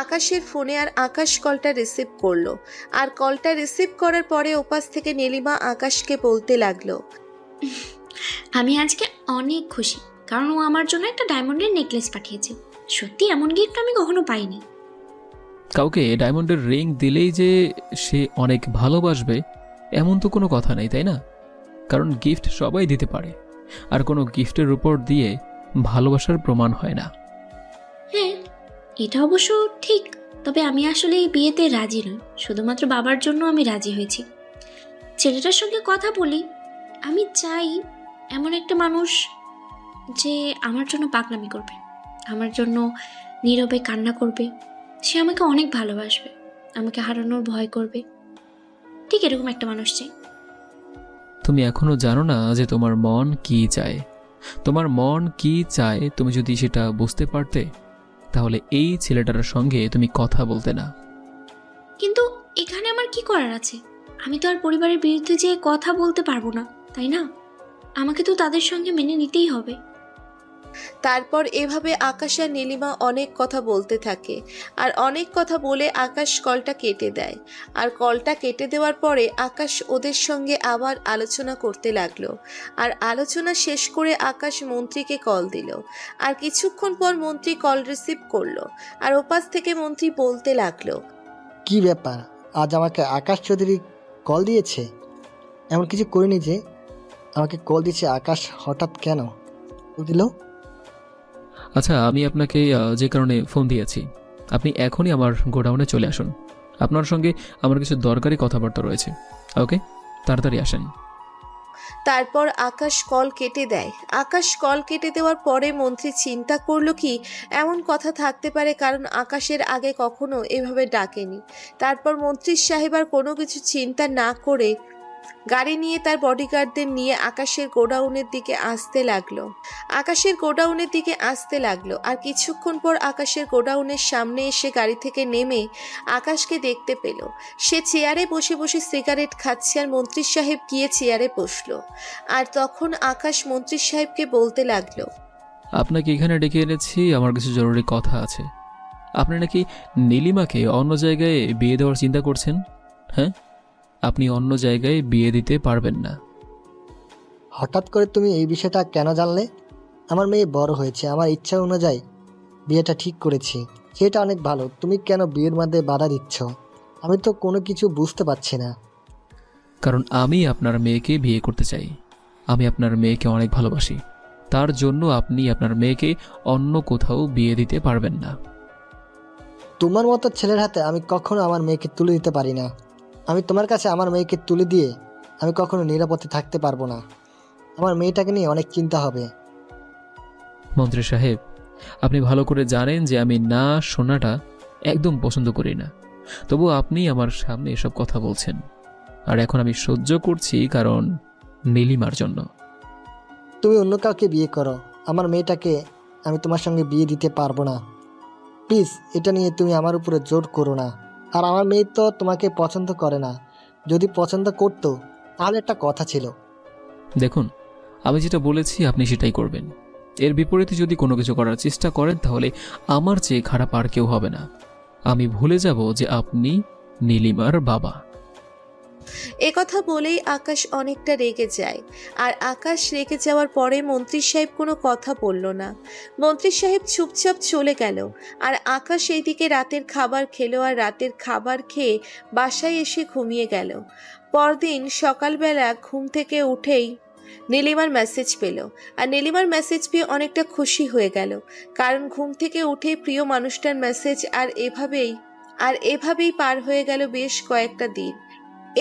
আকাশের ফোনে। আর আকাশ কলটা রিসিভ করলো। আর কলটা রিসিভ করার পরে ওপাশ থেকে নীলিমা আকাশকে বলতে লাগলো, আমি আজকে অনেক খুশি, কারণ ও আমার জন্য একটা ডায়মন্ডের নেকলেস পাঠিয়েছে। সত্যি এমন গিফট আমি কখনো পাইনি। কাউকে ডায়মন্ডের রিং দিলেই যে সে অনেক ভালোবাসবে এমন তো কোনো কথা নেই, তাই না? কারণ গিফট সবাই দিতে পারে, আর কোনো গিফটের উপর দিয়ে ভালোবাসার প্রমাণ হয় না। হ্যাঁ, এটা অবশ্য ঠিক। তবে আমি আসলে এই বিয়েতে রাজি নই। শুধুমাত্র বাবার জন্য আমি রাজি হয়েছি। ছেলেটার সঙ্গে কথা বলি, আমি চাই এমন একটা মানুষ যে আমার জন্য পাগলামি করবে, আমার জন্য নীরবে কান্না করবে, সে আমাকে অনেক ভালোবাসবে, আমাকে হারানোর ভয় করবে। ঠিক এরকম একটা মানুষ চাই। তুমি এখনো জানো না যে তোমার মন কি চায়। তোমার মন কি চায় তুমি যদি সেটা বুঝতে পারতে, তাহলে এই ছেলেটার সঙ্গে তুমি কথা বলতে না। কিন্তু এখানে আমার কি করার আছে? আমি তো আর পরিবারের বিরুদ্ধে যেয়ে কথা বলতে পারবো না, তাই না? আমাকে তো তাদের সঙ্গে মেনে নিতেই হবে। তারপর এভাবে আকাশ আর নীলিমা অনেক কথা বলতে থাকে। আর অনেক কথা বলে আকাশ কলটা কেটে দেয়। আর কলটা কেটে দেওয়ার পরে আকাশ ওদের সঙ্গে আবার আলোচনা করতে লাগলো। আর আলোচনা শেষ করে আকাশ মন্ত্রীকে কল দিল। আর কিছুক্ষণ পর মন্ত্রী কল রিসিভ করলো। আর ওপাশ থেকে মন্ত্রী বলতে লাগলো, কি ব্যাপার, আজ আমাকে আকাশ চৌধুরী কল দিয়েছে? এমন কিছু করিনি যে আমাকে কল দিয়েছে আকাশ, হঠাৎ কেন দিল? আচ্ছা, আমি আপনাকে যে কারণে ফোন দিয়েছি, আপনি এখনই আমার গোডাউনে চলে আসুন। আপনার সঙ্গে আমার কিছু দরকারি কথাবার্তা রয়েছে। ওকে, তাড়াতাড়ি আসেন। তারপর আকাশ কল কেটে দেয়। আকাশ কল কেটে দেওয়ার পরে মন্ত্রী চিন্তা করলো কি এমন কথা থাকতে পারে, কারণ আকাশের আগে কখনো এভাবে ডাকেনি। তারপর মন্ত্রী সাহেব আর কোনো কিছু চিন্তা না করে গাড়ি নিয়ে তার বডিগার্ডদের নিয়ে আকাশের গোডাউনের দিকে আসতে লাগলো। আর কিছুক্ষণ পর আকাশের গোডাউনের সামনে এসে গাড়ি থেকে নেমে আকাশকে দেখতে পেল। সে চেয়ারে বসে বসে সিগারেট খাচ্ছে। আর মন্ত্রী সাহেব গিয়ে চেয়ারে বসলো। আর তখন আকাশ মন্ত্রী সাহেবকে বলতে লাগলো, আপনাকে এখানে ডেকে এনেছি, আমার কিছু জরুরি কথা আছে। আপনি নাকি নীলিমাকে অন্য জায়গায় বিয়ে দেওয়ার চিন্তা করছেন? হ্যাঁ, আপনি অন্য জায়গায় বিয়ে দিতে পারবেন না। হঠাৎ করে তুমি এই বিষয়টা কেন জানলে? আমার মেয়ে বড় হয়েছে, আমার ইচ্ছা অনুযায়ী বিয়েটা ঠিক করেছি, সেটা অনেক ভালো। তুমি কেন বিয়ের মধ্যে বাধা দিচ্ছ? আমি তো কোনো কিছু বুঝতে পারছি না। কারণ আমি আপনার মেয়েকে বিয়ে করতে চাই। আমি আপনার মেয়েকে অনেক ভালোবাসি। তার জন্য আপনি আপনার মেয়েকে অন্য কোথাও বিয়ে দিতে পারবেন না। তোমার মতো ছেলের হাতে আমি কখনো আমার মেয়েকে তুলে দিতে পারি না। আমি তোমার কাছে আমার মেয়েকে তুলে দিয়ে আমি কখনো নিরাপদে থাকতে পারবো না। আমার মেয়েটাকে নিয়ে অনেক চিন্তা হবে। মন্ত্রী সাহেব, আপনি ভালো করে জানেন যে আমি না শোনাটা একদম পছন্দ করি না, তবু আপনি আমার সামনে এসব কথা বলছেন। আর এখন আমি সহ্য করছি, কারণ নীলিমার জন্য। তুমি অন্য কাউকে বিয়ে করো, আমার মেয়েটাকে আমি তোমার সঙ্গে বিয়ে দিতে পারবো না। প্লিজ, এটা নিয়ে তুমি আমার উপরে জোর করো না। আর আমার মেয়ে তো তোমাকে পছন্দ করে না। যদি পছন্দ করতো তাহলে একটা কথা ছিল। দেখুন, আমি যেটা বলেছি আপনি সেটাই করবেন। এর বিপরীতে যদি কোনো কিছু করার চেষ্টা করেন তাহলে আমার চেয়ে খারাপ আর কেউ হবে না। আমি ভুলে যাব যে আপনি নীলিমার বাবা। একথা বলেই আকাশ অনেকটা রেগে যায়। আর আকাশ রেগে যাওয়ার পরে মন্ত্রী সাহেব কোনো কথা বলল না। মন্ত্রী সাহেব চুপচাপ চলে গেল। আর আকাশ এইদিকে রাতের খাবার খেলো। আর রাতের খাবার খেয়ে বাসায় এসে ঘুমিয়ে গেল। পরদিন সকালবেলা ঘুম থেকে উঠেই নীলিমার মেসেজ পেল। আর নীলিমার মেসেজ পেয়ে অনেকটা খুশি হয়ে গেল, কারণ ঘুম থেকে উঠেই প্রিয় মানুষটার মেসেজ। আর এভাবেই পার হয়ে গেল বেশ কয়েকটা দিন।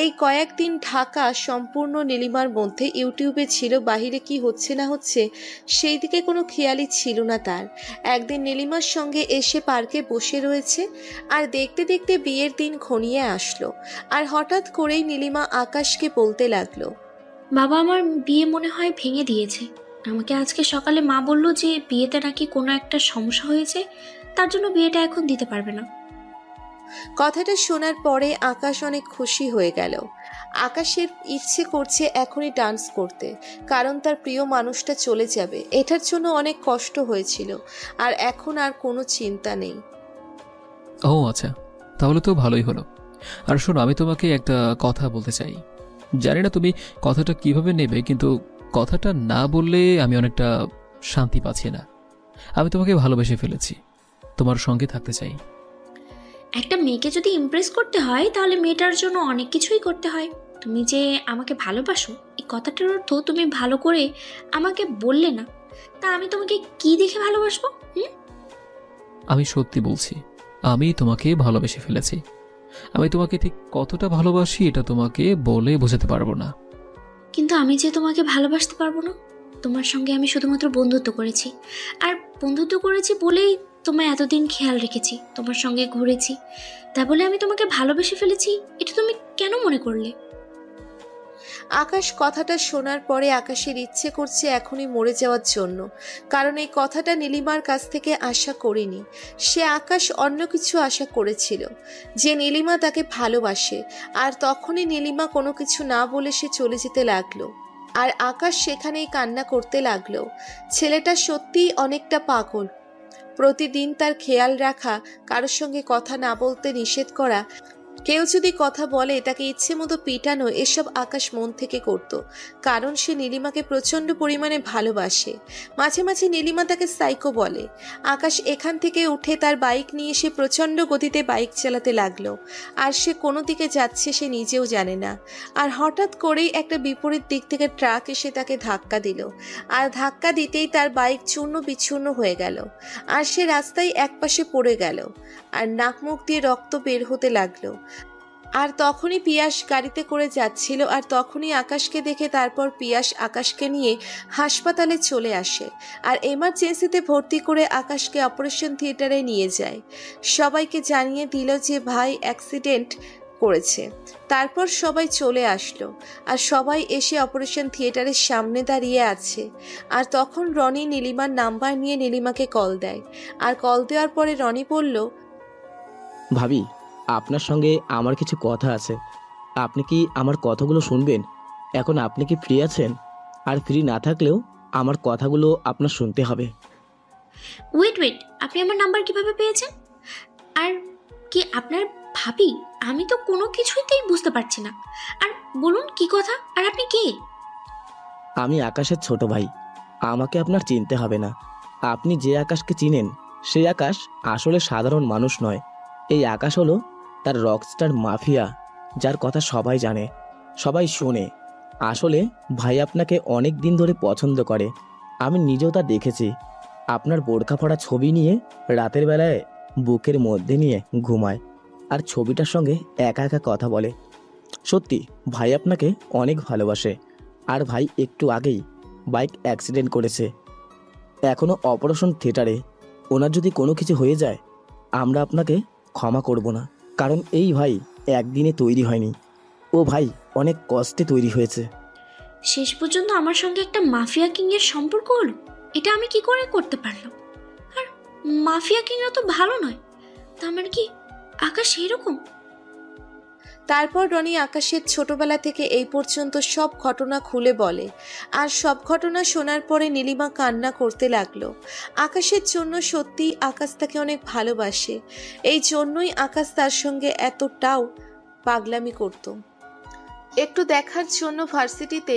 এই কয়েকদিন ঢাকা সম্পূর্ণ নীলিমার মধ্যে। ইউটিউবে ছিল, বাহিরে কি হচ্ছে না হচ্ছে সেই দিকে কোনো খেয়ালই ছিল না তার। একদিন নীলিমার সঙ্গে এসে পার্কে বসে রয়েছে, আর দেখতে দেখতে বিয়ের দিন ঘনিয়ে আসলো। আর হঠাৎ করেই নীলিমা আকাশকে বলতে লাগলো, বাবা আমার বিয়ে মনে হয় ভেঙে দিয়েছে। আমাকে আজকে সকালে মা বলল যে বিয়েতে নাকি কোনো একটা সমস্যা হয়েছে, তার জন্য বিয়েটা এখন দিতে পারবে না। কথাটা শোনার পরে আকাশ অনেক খুশি হয়ে গেল। আকাশের ইচ্ছে করছে এখনই ডান্স করতে, কারণ তার প্রিয় মানুষটা চলে যাবে। এটার জন্য অনেক কষ্ট হয়েছিল, আর এখন আর কোনো চিন্তা নেই। ও আচ্ছা, তাহলে তো ভালোই হলো। আর শোনো, আমি তোমাকে একটা কথা বলতে চাই। জানি না তুমি কথাটা কিভাবে নেবে, কিন্তু কথাটা না বললে আমি অনেকটা শান্তি পাচ্ছি না। আমি তোমাকে ভালোবেসে ফেলেছি, তোমার সঙ্গে থাকতে চাই। একটা মেয়েকে যদি ইমপ্রেস করতে হয় তাহলে মেয়েটার জন্য অনেক কিছুই করতে হয়। তুমি যে আমাকে ভালোবাসো এই কথাটার অর্থ তুমি ভালো করে আমাকে বললে না, তা আমি তোমাকে কি দেখে ভালোবাসবো? আমি সত্যি বলছি, আমি তোমাকে ভালোবেসে ফেলেছি। আমি তোমাকে ঠিক কতটা ভালোবাসি এটা তোমাকে বলে বোঝাতে পারবো না। কিন্তু আমি যে তোমাকে ভালোবাসতে পারবো না। তোমার সঙ্গে আমি শুধুমাত্র বন্ধুত্ব করেছি, আর বন্ধুত্ব করেছি বলেই তোমায় এতদিন খেয়াল রেখেছি, তোমার সঙ্গে ঘুরেছি। তা বলে আমি তোমাকে ভালোবেসে ফেলেছি এটা তুমি কেন মনে করলে? আকাশ কথাটা শোনার পরে আকাশের ইচ্ছে করছে এখনই মরে যাওয়ার জন্য, কারণ এই কথাটা নীলিমার কাছ থেকে আশা করেনি। সে আকাশ অন্য কিছু আশা করেছিল, যে নীলিমা তাকে ভালোবাসে। আর তখনই নীলিমা কোনো কিছু না বলে সে চলে যেতে লাগলো, আর আকাশ সেখানেই কান্না করতে লাগলো। ছেলেটা সত্যিই অনেকটা পাগল। প্রতিদিন তার খেয়াল রাখা, কারোর সঙ্গে কথা না বলতে নিষেধ করা, কেউ যদি কথা বলে তাকে ইচ্ছে মতো পিটানো, এসব আকাশ মন থেকে করত, কারণ সে নীলিমাকে প্রচণ্ড পরিমাণে ভালোবাসে। মাঝে মাঝে নীলিমা তাকে সাইকো বলে। আকাশ এখান থেকে উঠে তার বাইক নিয়ে সে প্রচণ্ড গতিতে বাইক চালাতে লাগলো, আর সে কোনো দিকে যাচ্ছে সে নিজেও জানে না। আর হঠাৎ করেই একটা বিপরীত দিক থেকে ট্রাক এসে তাকে ধাক্কা দিল, আর ধাক্কা দিতেই তার বাইক চূর্ণ বিচূর্ণ হয়ে গেল, আর সে রাস্তায় একপাশে পড়ে গেল, আর নাক মুখ দিয়ে রক্ত বের হতে লাগলো। আর তখনই পিয়াস গাড়িতে করে যাচ্ছিল, আর তখনই আকাশকে দেখে তারপর পিয়াস আকাশকে নিয়ে হাসপাতালে চলে আসে, আর এমার্জেন্সিতে ভর্তি করে আকাশকে অপারেশন থিয়েটারে নিয়ে যায়। সবাইকে জানিয়ে দিল যে ভাই অ্যাক্সিডেন্ট করেছে। তারপর সবাই চলে আসলো, আর সবাই এসে অপারেশন থিয়েটারের সামনে দাঁড়িয়ে আছে। আর তখন রনি নীলিমার নাম্বার নিয়ে নীলিমাকে কল দেয়, আর কল দেওয়ার পরে রনি বলল, ভাবি, আপনার সঙ্গে আমার কিছু কথা আছে। আপনি কি আমার কথাগুলো শুনবেন? এখন আপনি কি ফ্রি আছেন? আর ফ্রি না থাকলেও আমার কথাগুলো আপনার শুনতে হবে। ওয়েট, আপনি আমার নাম্বার কিভাবে পেয়েছেন? আর কি আপনার ভাবি? আমি তো কোনো কিছুতেই বুঝতে পারছি না। আর বলুন কি কথা, আর আপনি কে? আমি আকাশের ছোট ভাই। আমাকে আপনার চিনতে হবে না। আপনি যে আকাশকে চিনেন সেই আকাশ আসলে সাধারণ মানুষ নয়। এই আকাশ হলো তার রকস্টার মাফিয়া, যার কথা সবাই জানে, সবাই শোনে। আসলে ভাই আপনাকে অনেক দিন ধরে পছন্দ করে। আমি নিজেও তা দেখেছি। আপনার বোরকা পড়া ছবি নিয়ে রাতের বেলায় বুকের মধ্যে নিয়ে ঘুমায়, আর ছবিটার সঙ্গে একা একা কথা বলে। সত্যি ভাই আপনাকে অনেক ভালোবাসে। আর ভাই একটু আগেই বাইক অ্যাক্সিডেন্ট করেছে, এখনও অপারেশন থিয়েটারে। ওনার যদি কোনো কিছু হয়ে যায় আমরা আপনাকে ক্ষমা করব না, কারণ এই ভাই একদিনে তৈরি হয়নি। ও ভাই অনেক কষ্টে তৈরি হয়েছে। শেষ পর্যন্ত আমার সঙ্গে একটা মাফিয়া কিং এর সম্পর্ক হলো, এটা আমি কি করে করতে পারলাম? আর মাফিয়া কিং তো ভালো নয়, তার মানে কি আকাশ এরকম? তারপর রনি আকাশের ছোটবেলা থেকে এই পর্যন্ত সব ঘটনা খুলে বলে, আর সব ঘটনা শোনার পরে নীলিমা কান্না করতে লাগলো। আকাশের জন্য সত্যিই আকাশ তাকে অনেক ভালোবাসে, এই জন্যই আকাশ তার সঙ্গে এতটাও পাগলামি করত। একটু দেখার জন্য ভার্সিটিতে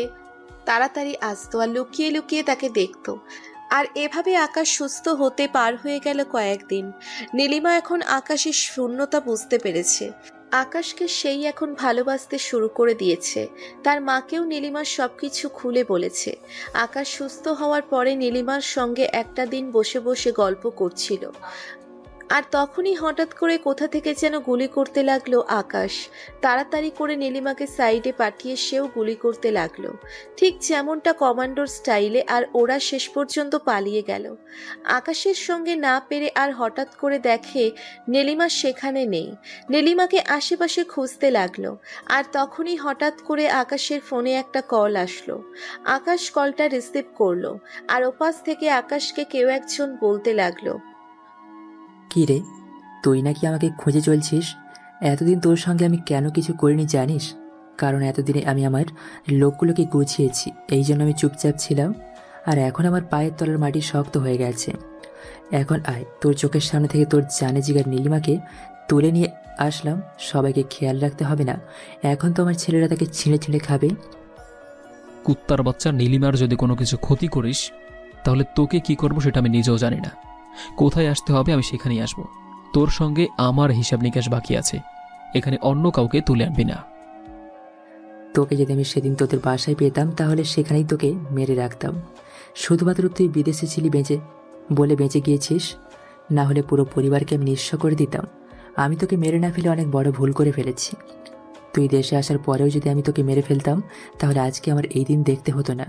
তাড়াতাড়ি আসতো, আর লুকিয়ে লুকিয়ে তাকে দেখতো। আর এভাবে আকাশ সুস্থ হতে পার হয়ে গেল কয়েকদিন। নীলিমা এখন আকাশের শূন্যতা বুঝতে পেরেছে। আকাশকে সেই এখন ভালোবাসতে শুরু করে দিয়েছে। তার মাকেও নীলিমার সবকিছু খুলে বলেছে। আকাশ সুস্থ হওয়ার পরে নীলিমার সঙ্গে একটা দিন বসে বসে গল্প করছিল, আর তখনই হঠাৎ করে কোথা থেকে যেন গুলি করতে লাগলো আকাশ। তাড়াতাড়ি করে নীলিমাকে সাইডে পাঠিয়ে সেও গুলি করতে লাগলো, ঠিক যেমনটা কমান্ডোর স্টাইলে। আর ওরা শেষ পর্যন্ত পালিয়ে গেল। আকাশের সঙ্গে না পেরে আর হঠাৎ করে দেখে নীলিমা সেখানে নেই। নীলিমাকে আশেপাশে খুঁজতে লাগলো, আর তখনই হঠাৎ করে আকাশের ফোনে একটা কল আসলো। আকাশ কলটা রিসিভ করলো, আর ওপাশ থেকে আকাশকে কেউ একজন বলতে লাগলো, কি রে, তুই নাকি আমাকে খুঁজে চলছিস? এতদিন তোর সঙ্গে আমি কেন কিছু করিনি জানিস? কারণ এতদিনে আমি আমার লোকগুলোকে গুছিয়েছি, এই জন্য আমি চুপচাপ ছিলাম। আর এখন আমার পায়ের তলার মাটি শক্ত হয়ে গেছে। এখন আয়, তোর চোখের সামনে থেকে তোর জানে জিগার নীলিমাকে তুলে নিয়ে আসলাম। সবাইকে খেয়াল রাখতে হবে না? এখন তো আমার ছেলেরা তাকে ছিঁড়ে ছিঁড়ে খাবে। কুত্তার বাচ্চা নীলিমার যদি কোনো কিছু ক্ষতি করিস তাহলে তোকে কি করব সেটা আমি নিজেও জানি না। কোথায় আসতে হবে আমি সেখানেই আসব। তোর সঙ্গে আমার হিসাব নিকাশ বাকি আছে, এখানে অন্য কাউকে তুলে আনবি না। তোকে যদি আমি সেদিন তোদের বাসায় পেতাম তাহলে সেখানেই তোকে মেরে রাখতাম। শুধুমাত্র তুই বিদেশে ছিলি বলে বেঁচে গিয়েছিস, না হলে পুরো পরিবারকে আমি নিঃস্ব করে দিতাম। আমি তোকে মেরে না ফেলে অনেক বড় ভুল করে ফেলেছি। তুই দেশে আসার পরেও যদি আমি তোকে মেরে ফেলতাম তাহলে আজকে আমার এই দিন দেখতে হতো না।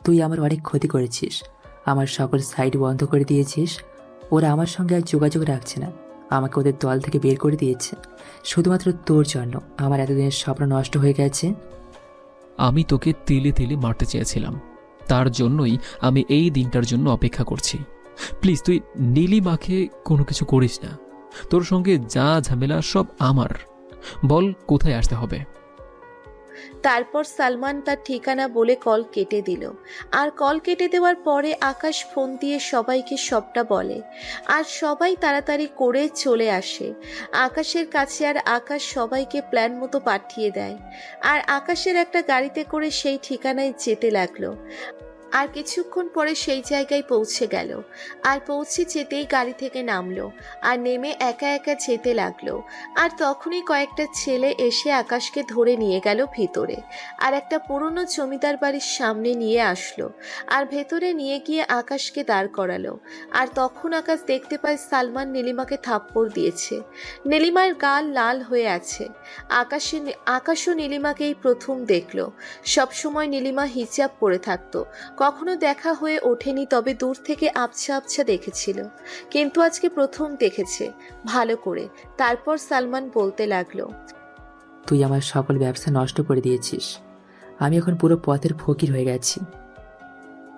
তুই আমার অনেক ক্ষতি করেছিস, আমার সকল সাইড বন্ধ করে দিয়েছিস। ওরা আমার সঙ্গে আর যোগাযোগ রাখছে না, আমাকে ওদের দল থেকে বের করে দিয়েছে। শুধুমাত্র তোর জন্য আমার এতদিনের স্বপ্ন নষ্ট হয়ে গেছে। আমি তোকে তিলে তিলে মারতে চেয়েছিলাম, তার জন্যই আমি এই দিনটার জন্য অপেক্ষা করছি। প্লিজ তুই নীলিমাকে কোনো কিছু করিস না। তোর সঙ্গে যা ঝামেলা সব আমার। বল কোথায় আসতে হবে। তারপর সালমান তার ঠিকানা বলে কল কেটে দিল। আর কল কেটে দেওয়ার পরে আকাশ ফোন দিয়ে সবাইকে সবটা বলে, আর সবাই তাড়াতাড়ি করে চলে আসে আকাশের কাছে। আর আকাশ সবাইকে প্ল্যান মতো পাঠিয়ে দেয়, আর আকাশের একটা গাড়িতে করে সেই ঠিকানায় যেতে লাগলো। আর কিছুক্ষণ পরে সেই জায়গায় পৌঁছে গেল। আর পৌঁছে যেতেই গাড়ি থেকে নামলো, আর নেমে একা একা যেতে লাগলো। আর তখনই কয়েকটা ছেলে এসে আকাশকে ধরে নিয়ে গেল ভিতরে, আর একটা পুরনো জমিদার বাড়ির সামনে নিয়ে আসলো। আর ভেতরে নিয়ে গিয়ে আকাশকে দাঁড় করালো। আর তখন আকাশ দেখতে পায় সালমান নীলিমাকে থাপ্পড় দিয়েছে। নীলিমার গাল লাল হয়ে আছে। আকাশও নীলিমাকেই প্রথম দেখলো। সবসময় নীলিমা হিজাব পরে থাকতো, কখনো দেখা হয়ে ওঠেনি, তবে দূর থেকে আবছা আবছা দেখেছিল। কিন্তু আজকে প্রথম দেখেছে ভালো করে। তারপর সালমান বলতে লাগলো, তুই আমার সকল ব্যবসা নষ্ট করে দিয়েছিস। আমি এখন পুরো পথের ফকির হয়ে গেছি।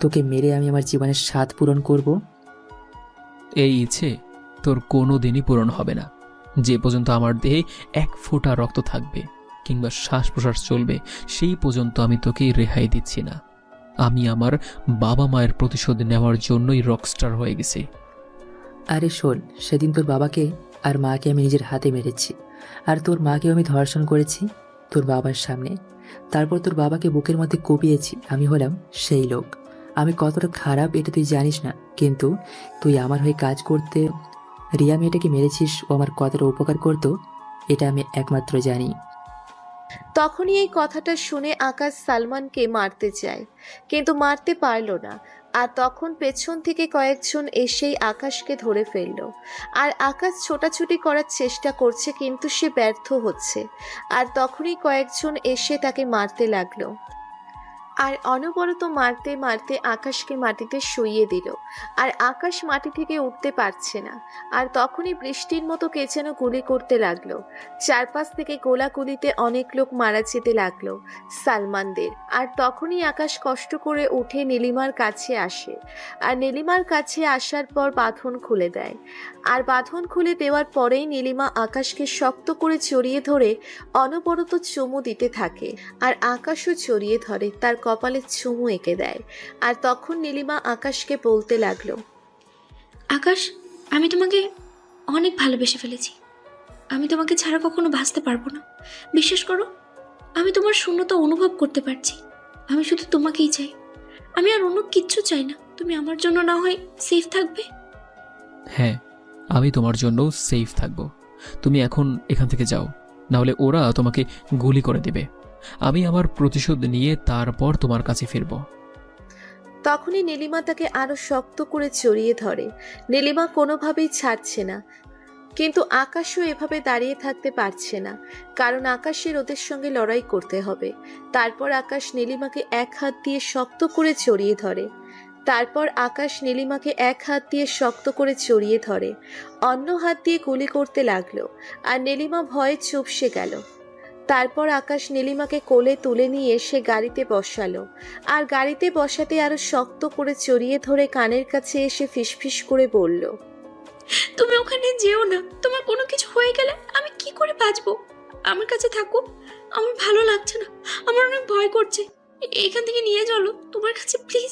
তোকে মেরে আমি আমার জীবনের স্বাদ পূরণ করব। এই ইচ্ছে তোর কোনো দিনই পূরণ হবে না। যে পর্যন্ত আমার দেহে এক ফোঁটা রক্ত থাকবে কিংবা শ্বাস প্রশ্বাস চলবে, সেই পর্যন্ত আমি তোকে রেহাই দিচ্ছি না। আমি আমার বাবা মায়ের প্রতিশোধ নেওয়ার জন্যই রকস্টার হয়ে গেছি। আরে শোন, সেদিন তোর বাবাকে আর মাকে আমি নিজের হাতে মেরেছি, আর তোর মাকেও আমি ধর্ষণ করেছি তোর বাবার সামনে। তারপর তোর বাবাকে বুকের মধ্যে কুপিয়েছি। আমি হলাম সেই লোক। আমি কতটা খারাপ এটা তুই জানিস না, কিন্তু তুই আমার হয়ে কাজ করতে রিয়া মেয়েটাকে মেরেছিস, ও আমার কতটা উপকার করতো এটা আমি একমাত্র জানি। তখনই এই কথাটা শুনে আকাশ সালমানকে মারতে চায়, কিন্তু মারতে পারল না। আর তখন পেছন থেকে কয়েকজন এসেই আকাশকে ধরে ফেলল। আর আকাশ ছোটাছুটি করার চেষ্টা করছে, কিন্তু সে ব্যর্থ হচ্ছে। আর তখনই কয়েকজন এসে তাকে মারতে লাগলো। আর অনবরত মারতে মারতে আকাশকে মাটিতে শুইয়ে দিল। আর আকাশ মাটি থেকে উঠতে পারছে না। আর তখনই বৃষ্টির মতো কে যেন গুলি করতে লাগলো। চারপাশ থেকে গোলাগুলিতে অনেক লোক মারা যেতে লাগলো সালমানদের। আর তখনই আকাশ কষ্ট করে উঠে নীলিমার কাছে আসে। আর নীলিমার কাছে আসার পর বাঁধন খুলে দেয়। আর বাঁধন খুলে দেওয়ার পরেই নীলিমা আকাশকে শক্ত করে জড়িয়ে ধরে অনবরত চুমু দিতে থাকে। আর আকাশও জড়িয়ে ধরে, তার কপালে চুমু এঁকে দেয়। আর তখন নীলিমা আকাশকে বলতে লাগলো, আকাশ, আমি তোমাকে অনেক ভালোবেসে ফেলেছি। আমি তোমাকে ছাড়া কখনো বাঁচতে পারবো না। বিশ্বাস করো, আমি তোমার শূন্যতা অনুভব করতে পারছি। আমি শুধু তোমাকেই চাই। আমি আর অন্য কিচ্ছু চাই না। তুমি আমার জন্য না হয় সেফ থাকবে। হ্যাঁ, আমি তোমার জন্য সেফ থাকবো। তুমি এখন এখান থেকে যাও, নাহলে ওরা তোমাকে গুলি করে দেবে। আমি আমার প্রতিশোধ নিয়ে তারপর তোমার কাছে ফিরব। তখনই নীলিমা তাকে আরো শক্ত করে জড়িয়ে ধরে। নীলিমা কোনোভাবেই ছাড়ছে না, কিন্তু আকাশও এভাবে দাঁড়িয়ে থাকতে পারছে না, কারণ আকাশের ওদের সঙ্গে লড়াই করতে হবে। তারপর আকাশ নীলিমাকে এক হাত দিয়ে শক্ত করে জড়িয়ে ধরে। অন্য হাত দিয়ে গুলি করতে লাগলো, আর নীলিমা ভয়ে চুপসে গেল। তারপর আকাশ নীলিমাকে কোলে তুলে নিয়ে সে গাড়িতে বসালো, আর গাড়িতে বসাতে আরো শক্ত করে জড়িয়ে ধরে কানের কাছে এসে ফিসফিস করে বলল, তুমি ওখানে যেও না, তোমার কোনো কিছু হয়ে গেলে আমি কি করে বাঁচবো? আমার কাছে থাকো, আমার ভালো লাগছে না, আমার অনেক ভয় করছে, এখান থেকে নিয়ে চলো তোমার কাছে প্লিজ।